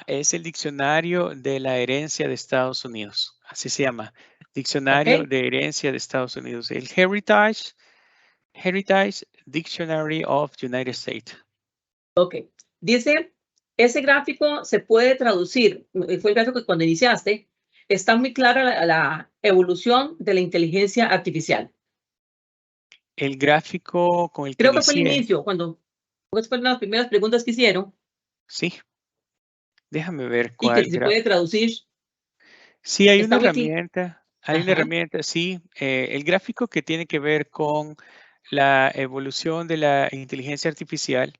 Es el diccionario de la herencia de Estados Unidos. Así se llama. Diccionario ¿ok? de Herencia de Estados Unidos. El Heritage Dictionary of United States. Ok. Dice, ese gráfico se puede traducir, fue el gráfico que cuando iniciaste, está muy clara la evolución de la inteligencia artificial. El gráfico con el que Creo que fue el inicié. inicio, cuando fueron las primeras preguntas que hicieron Sí. Déjame ver y que cuál si se puede traducir. Sí, hay una Está muy herramienta. Hay una Ajá. herramienta, sí. El gráfico que tiene que ver con la evolución de la inteligencia artificial,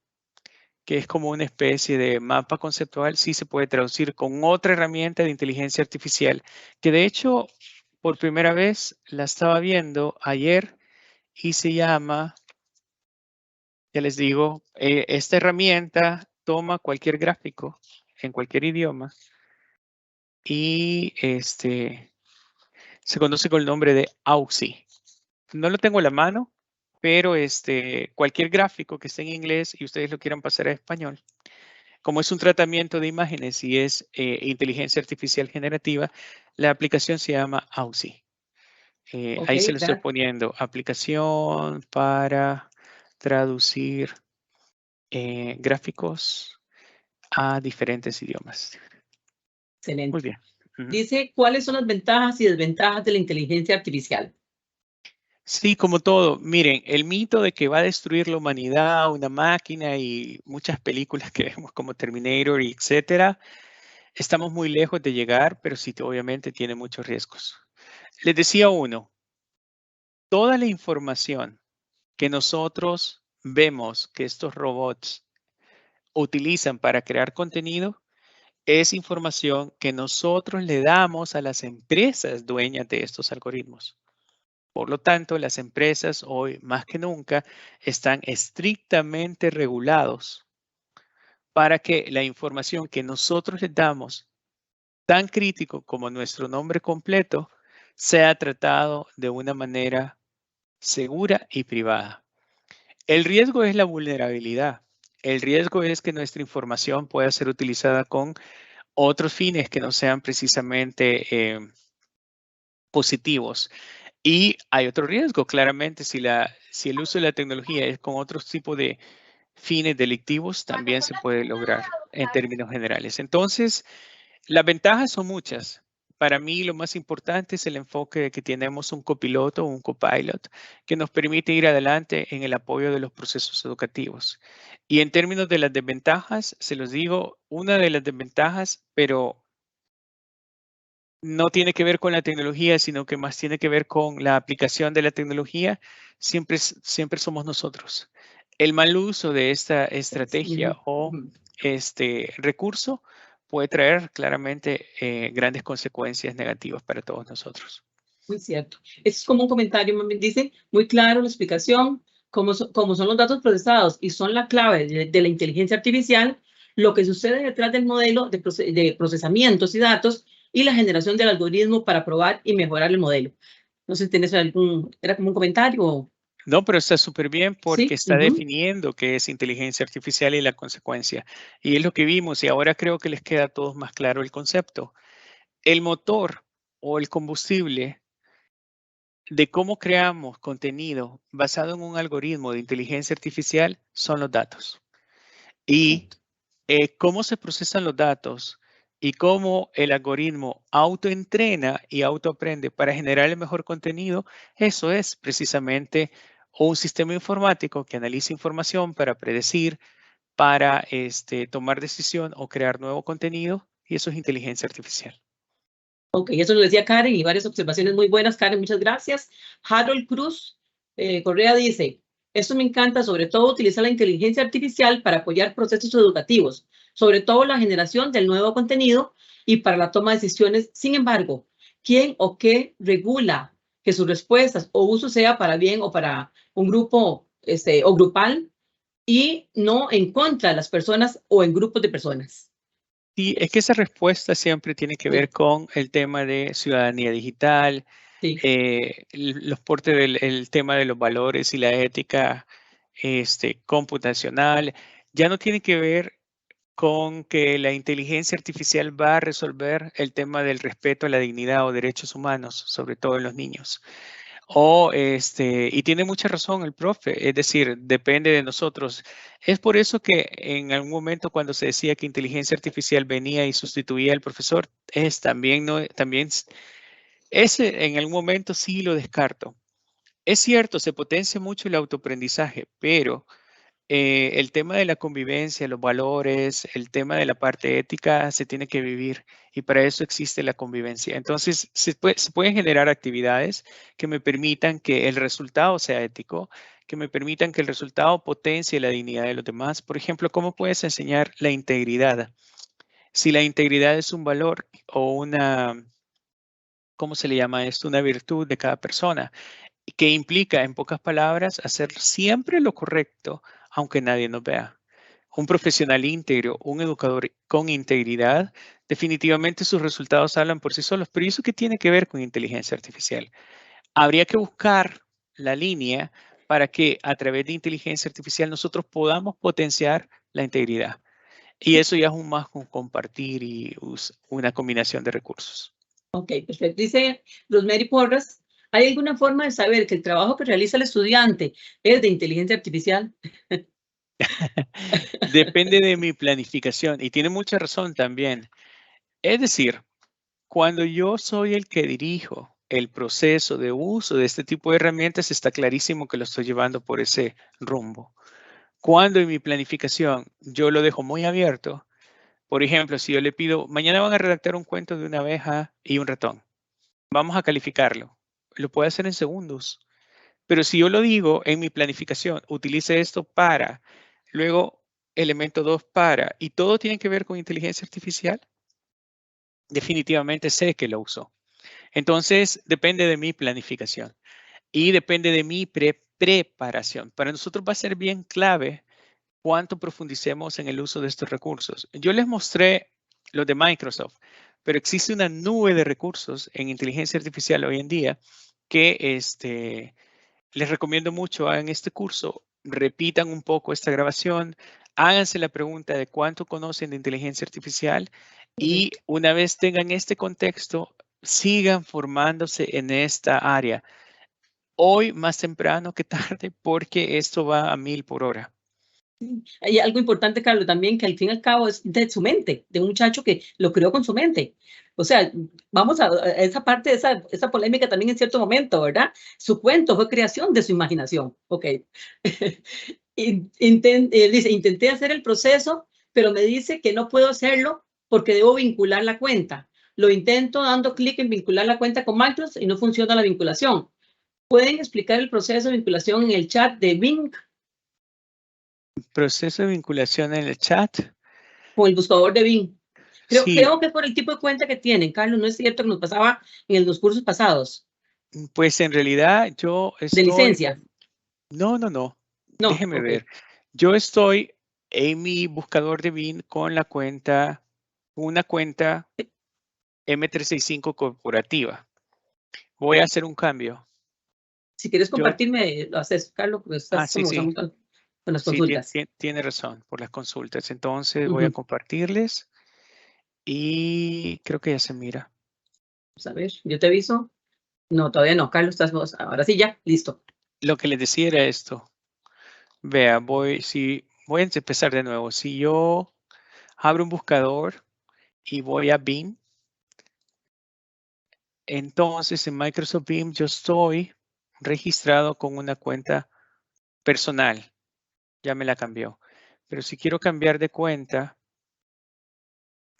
que es como una especie de mapa conceptual, sí se puede traducir con otra herramienta de inteligencia artificial, que de hecho, por primera vez la estaba viendo ayer y se llama, ya les digo, esta herramienta toma cualquier gráfico en cualquier idioma y se conoce con el nombre de AUXI. No lo tengo a la mano, pero cualquier gráfico que esté en inglés y ustedes lo quieran pasar a español, como es un tratamiento de imágenes y es inteligencia artificial generativa, la aplicación se llama AUXI. Ok, Ahí se lo estoy poniendo. Aplicación para traducir gráficos a diferentes idiomas. excelente. Muy bien. Dice, ¿cuáles son las ventajas y desventajas de la inteligencia artificial? Sí, como todo. Miren, el mito de que va a destruir la humanidad, una máquina y muchas películas que vemos como Terminator y etcétera, estamos muy lejos de llegar, pero sí obviamente tiene muchos riesgos. Les decía uno, toda la información que nosotros vemos que estos robots utilizan para crear contenido es información que nosotros le damos a las empresas dueñas de estos algoritmos. Por lo tanto, las empresas hoy más que nunca están estrictamente regulados para que la información que nosotros les damos, tan crítico como nuestro nombre completo, sea tratado de una manera segura y privada. El riesgo es la vulnerabilidad. El riesgo es que nuestra información pueda ser utilizada con otros fines que no sean precisamente positivos. Y hay otro riesgo, claramente, si el uso de la tecnología es con otros tipos de fines delictivos, también se puede lograr en términos generales. Entonces, las ventajas son muchas. Para mí, lo más importante es el enfoque de que tenemos un copiloto o un copilot que nos permite ir adelante en el apoyo de los procesos educativos. Y en términos de las desventajas, se los digo, una de las desventajas, pero no tiene que ver con la tecnología, sino que más tiene que ver con la aplicación de la tecnología, siempre somos nosotros. El mal uso de esta estrategia o recurso puede traer claramente grandes consecuencias negativas para todos nosotros. Muy cierto. Es como un comentario, dice, muy claro la explicación, como son los datos procesados y son la clave de la inteligencia artificial, lo que sucede detrás del modelo de procesamientos y datos y la generación del algoritmo para probar y mejorar el modelo. No sé si tienes era como un comentario. No, pero está súper bien porque Sí. está definiendo qué es inteligencia artificial y la consecuencia. Y es lo que vimos y ahora creo que les queda a todos más claro el concepto. El motor o el combustible de cómo creamos contenido basado en un algoritmo de inteligencia artificial son los datos. Y cómo se procesan los datos y cómo el algoritmo autoentrena y autoaprende para generar el mejor contenido, eso es precisamente un sistema informático que analiza información para predecir, para tomar decisión o crear nuevo contenido, y eso es inteligencia artificial. Ok, eso lo decía Karen y varias observaciones muy buenas. Karen, muchas gracias. Harold Cruz Correa dice, esto me encanta, sobre todo utilizar la inteligencia artificial para apoyar procesos educativos, sobre todo la generación del nuevo contenido y para la toma de decisiones. Sin embargo, ¿quién o qué regula que sus respuestas o uso sea para bien o para un grupo o grupal y no en contra de las personas o en grupos de personas? Y es que esa respuesta siempre tiene que ver con el tema de ciudadanía digital, Sí. los portes del tema de los valores y la ética computacional. Ya no tiene que ver con que la inteligencia artificial va a resolver el tema del respeto a la dignidad o derechos humanos, sobre todo en los niños. Y tiene mucha razón el profe, es decir, depende de nosotros. Es por eso que en algún momento cuando se decía que inteligencia artificial venía y sustituía al profesor, ese en algún momento sí lo descarto. Es cierto, se potencia mucho el autoaprendizaje, pero el tema de la convivencia, los valores, el tema de la parte ética se tiene que vivir y para eso existe la convivencia. Entonces, se pueden generar actividades que me permitan que el resultado sea ético, que me permitan que el resultado potencie la dignidad de los demás. Por ejemplo, ¿cómo puedes enseñar la integridad? Si la integridad es un valor o ¿cómo se le llama esto? Una virtud de cada persona que implica, en pocas palabras, hacer siempre lo correcto, aunque nadie nos vea. Un profesional íntegro, un educador con integridad, definitivamente sus resultados hablan por sí solos. Pero ¿y eso qué tiene que ver con inteligencia artificial? Habría que buscar la línea para que a través de inteligencia artificial nosotros podamos potenciar la integridad. Y eso ya es un más con compartir y una combinación de recursos. Ok, perfecto. Dice Rosemary Porras, ¿hay alguna forma de saber que el trabajo que realiza el estudiante es de inteligencia artificial? Depende de mi planificación y tiene mucha razón también. Es decir, cuando yo soy el que dirijo el proceso de uso de este tipo de herramientas, está clarísimo que lo estoy llevando por ese rumbo. Cuando en mi planificación yo lo dejo muy abierto, por ejemplo, si yo le pido, mañana van a redactar un cuento de una abeja y un ratón, vamos a calificarlo. Lo puede hacer en segundos. Pero si yo lo digo en mi planificación, utilice esto para, luego elemento 2 para, y todo tiene que ver con inteligencia artificial, definitivamente sé que lo uso. Entonces, depende de mi planificación y depende de mi preparación. Para nosotros va a ser bien clave cuánto profundicemos en el uso de estos recursos. Yo les mostré los de Microsoft, pero existe una nube de recursos en inteligencia artificial hoy en día que les recomiendo mucho, hagan este curso, repitan un poco esta grabación, háganse la pregunta de cuánto conocen de inteligencia artificial y una vez tengan este contexto, sigan formándose en esta área. Hoy más temprano que tarde porque esto va a 1000 por hora. Hay algo importante, Carlos, también, que al fin y al cabo es de su mente, de un muchacho que lo creó con su mente. O sea, vamos a esa parte, esa polémica también en cierto momento, ¿verdad? Su cuento fue creación de su imaginación. Ok. Dice, intenté hacer el proceso, pero me dice que no puedo hacerlo porque debo vincular la cuenta. Lo intento dando clic en vincular la cuenta con Microsoft y no funciona la vinculación. ¿Pueden explicar el proceso de vinculación en el chat de Bing? Proceso de vinculación en el chat. Con el buscador de Bing. Sí, Creo que por el tipo de cuenta que tienen, Carlos, no es cierto que nos pasaba en los cursos pasados. pues en realidad yo De estoy... licencia. No. No, Déjeme ok. ver. Yo estoy en mi buscador de Bing con una cuenta M365 corporativa. Voy a hacer un cambio. Si quieres Yo, compartirme, lo haces, Carlos, porque estás sí, como sí. con las Sí, consultas. tiene razón por las consultas. Entonces voy a compartirles y creo que ya se mira. Vamos a ver, yo te aviso. No, todavía no, Carlos, estás vos. Ahora sí, ya, listo. Lo que les decía era esto. Vea, voy a empezar de nuevo. Si yo abro un buscador y voy a Bing, entonces en Microsoft Bing yo estoy registrado con una cuenta personal. Ya me la cambió. Pero si quiero cambiar de cuenta,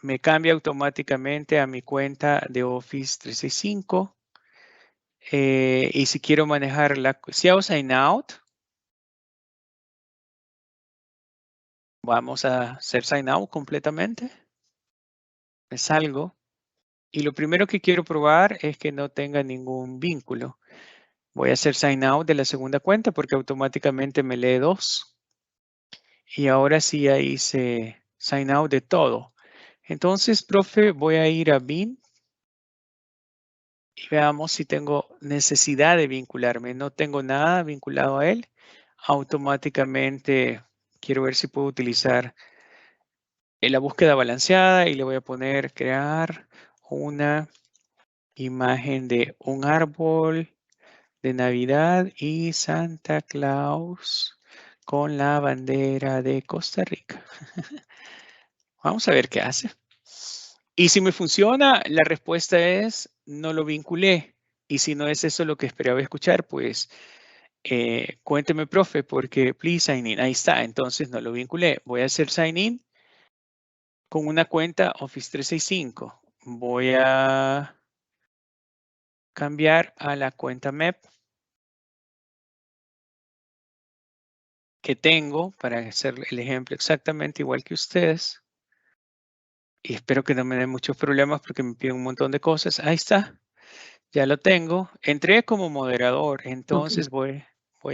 me cambia automáticamente a mi cuenta de Office 365. Y si quiero manejar si hago sign out, vamos a hacer sign out completamente. Me salgo. Y lo primero que quiero probar es que no tenga ningún vínculo. Voy a hacer sign out de la segunda cuenta porque automáticamente me lee 2. Y ahora sí ya hice sign out de todo. Entonces, profe, voy a ir a Bing y veamos si tengo necesidad de vincularme. No tengo nada vinculado a él. Automáticamente quiero ver si puedo utilizar en la búsqueda balanceada y le voy a poner crear una imagen de un árbol de Navidad y Santa Claus con la bandera de Costa Rica. Vamos a ver qué hace. Y si me funciona, la respuesta es no lo vinculé. Y si no es eso lo que esperaba escuchar, pues cuénteme, profe, porque please sign in. Ahí está, entonces no lo vinculé. Voy a hacer sign in con una cuenta Office 365. Voy a cambiar a la cuenta MEP que tengo para hacer el ejemplo exactamente igual que ustedes. Y espero que no me den muchos problemas porque me piden un montón de cosas. Ahí está, ya lo tengo. Entré como moderador, entonces voy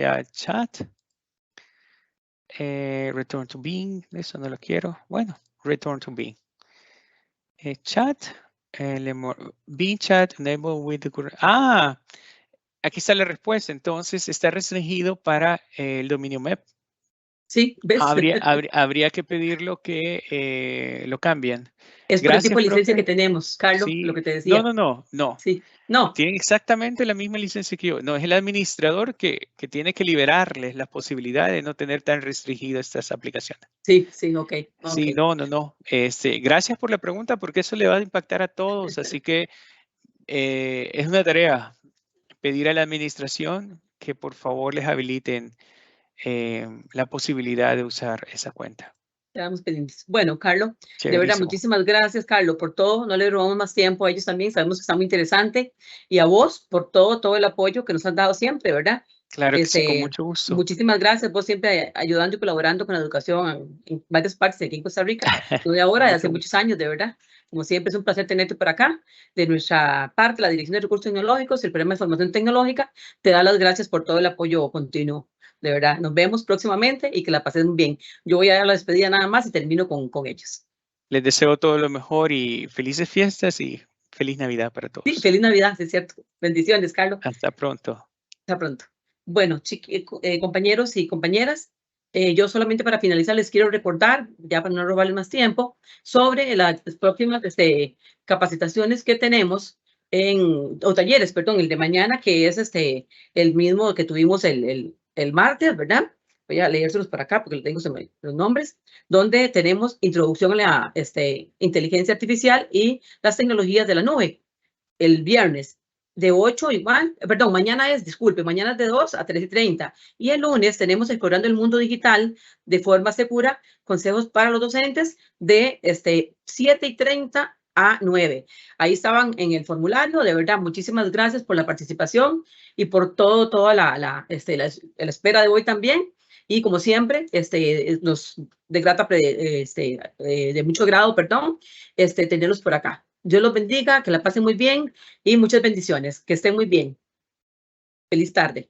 a chat. Return to Bing, eso no lo quiero. Bueno, return to Bing. Chat, Bing chat enable with the current. Ah, aquí está la respuesta. Entonces está restringido para el dominio MEP. Sí, ¿ves? Habría que pedirlo que lo cambien. Es por el Gracias, tipo de licencia profe. que tenemos, Carlos, Sí. lo que te decía. No. Sí, no. Tienen exactamente la misma licencia que yo. No, es el administrador que tiene que liberarles la posibilidad de no tener tan restringidas estas aplicaciones. Sí, ok. Sí, no. Gracias por la pregunta porque eso le va a impactar a todos. Así que es una tarea pedir a la administración que por favor les habiliten la posibilidad de usar esa cuenta. Quedamos pendientes. Bueno, Carlos, de verdad, Chéverísimo. muchísimas gracias, Carlos, por todo. No le robamos más tiempo a ellos también. Sabemos que está muy interesante. Y a vos por todo el apoyo que nos has dado siempre, ¿verdad? Claro que sí, con mucho gusto. Muchísimas gracias. Vos siempre ayudando y colaborando con la educación en varias partes aquí en Costa Rica. No de ahora, de hace muchos años, de verdad. Como siempre, es un placer tenerte por acá. De nuestra parte, la Dirección de Recursos Tecnológicos, el Programa de Formación Tecnológica, te da las gracias por todo el apoyo continuo. De verdad, nos vemos próximamente y que la pasen muy bien. Yo voy a dar la despedida nada más y termino con ellos. Les deseo todo lo mejor y felices fiestas y feliz Navidad para todos. Sí, feliz Navidad, es cierto. Bendiciones, Carlos. Hasta pronto. Hasta pronto. Bueno, compañeros y compañeras, yo solamente para finalizar les quiero recordar, ya para no robarles más tiempo, sobre las próximas capacitaciones que tenemos o talleres, perdón, el de mañana, que es el mismo que tuvimos el martes, ¿verdad? Voy a leérselos para acá porque tengo los nombres, donde tenemos introducción a la inteligencia artificial y las tecnologías de la nube. El viernes de 8 igual, perdón, mañana es de 2 a 3:30. Y el lunes tenemos Explorando el Mundo Digital de forma segura, consejos para los docentes de 7:30 a 9. Ahí estaban en el formulario. De verdad, muchísimas gracias por la participación y por toda la espera de hoy también. Y como siempre, nos de grata, de mucho grado, perdón, tenerlos por acá. Dios los bendiga, que la pasen muy bien y muchas bendiciones. Que estén muy bien. Feliz tarde.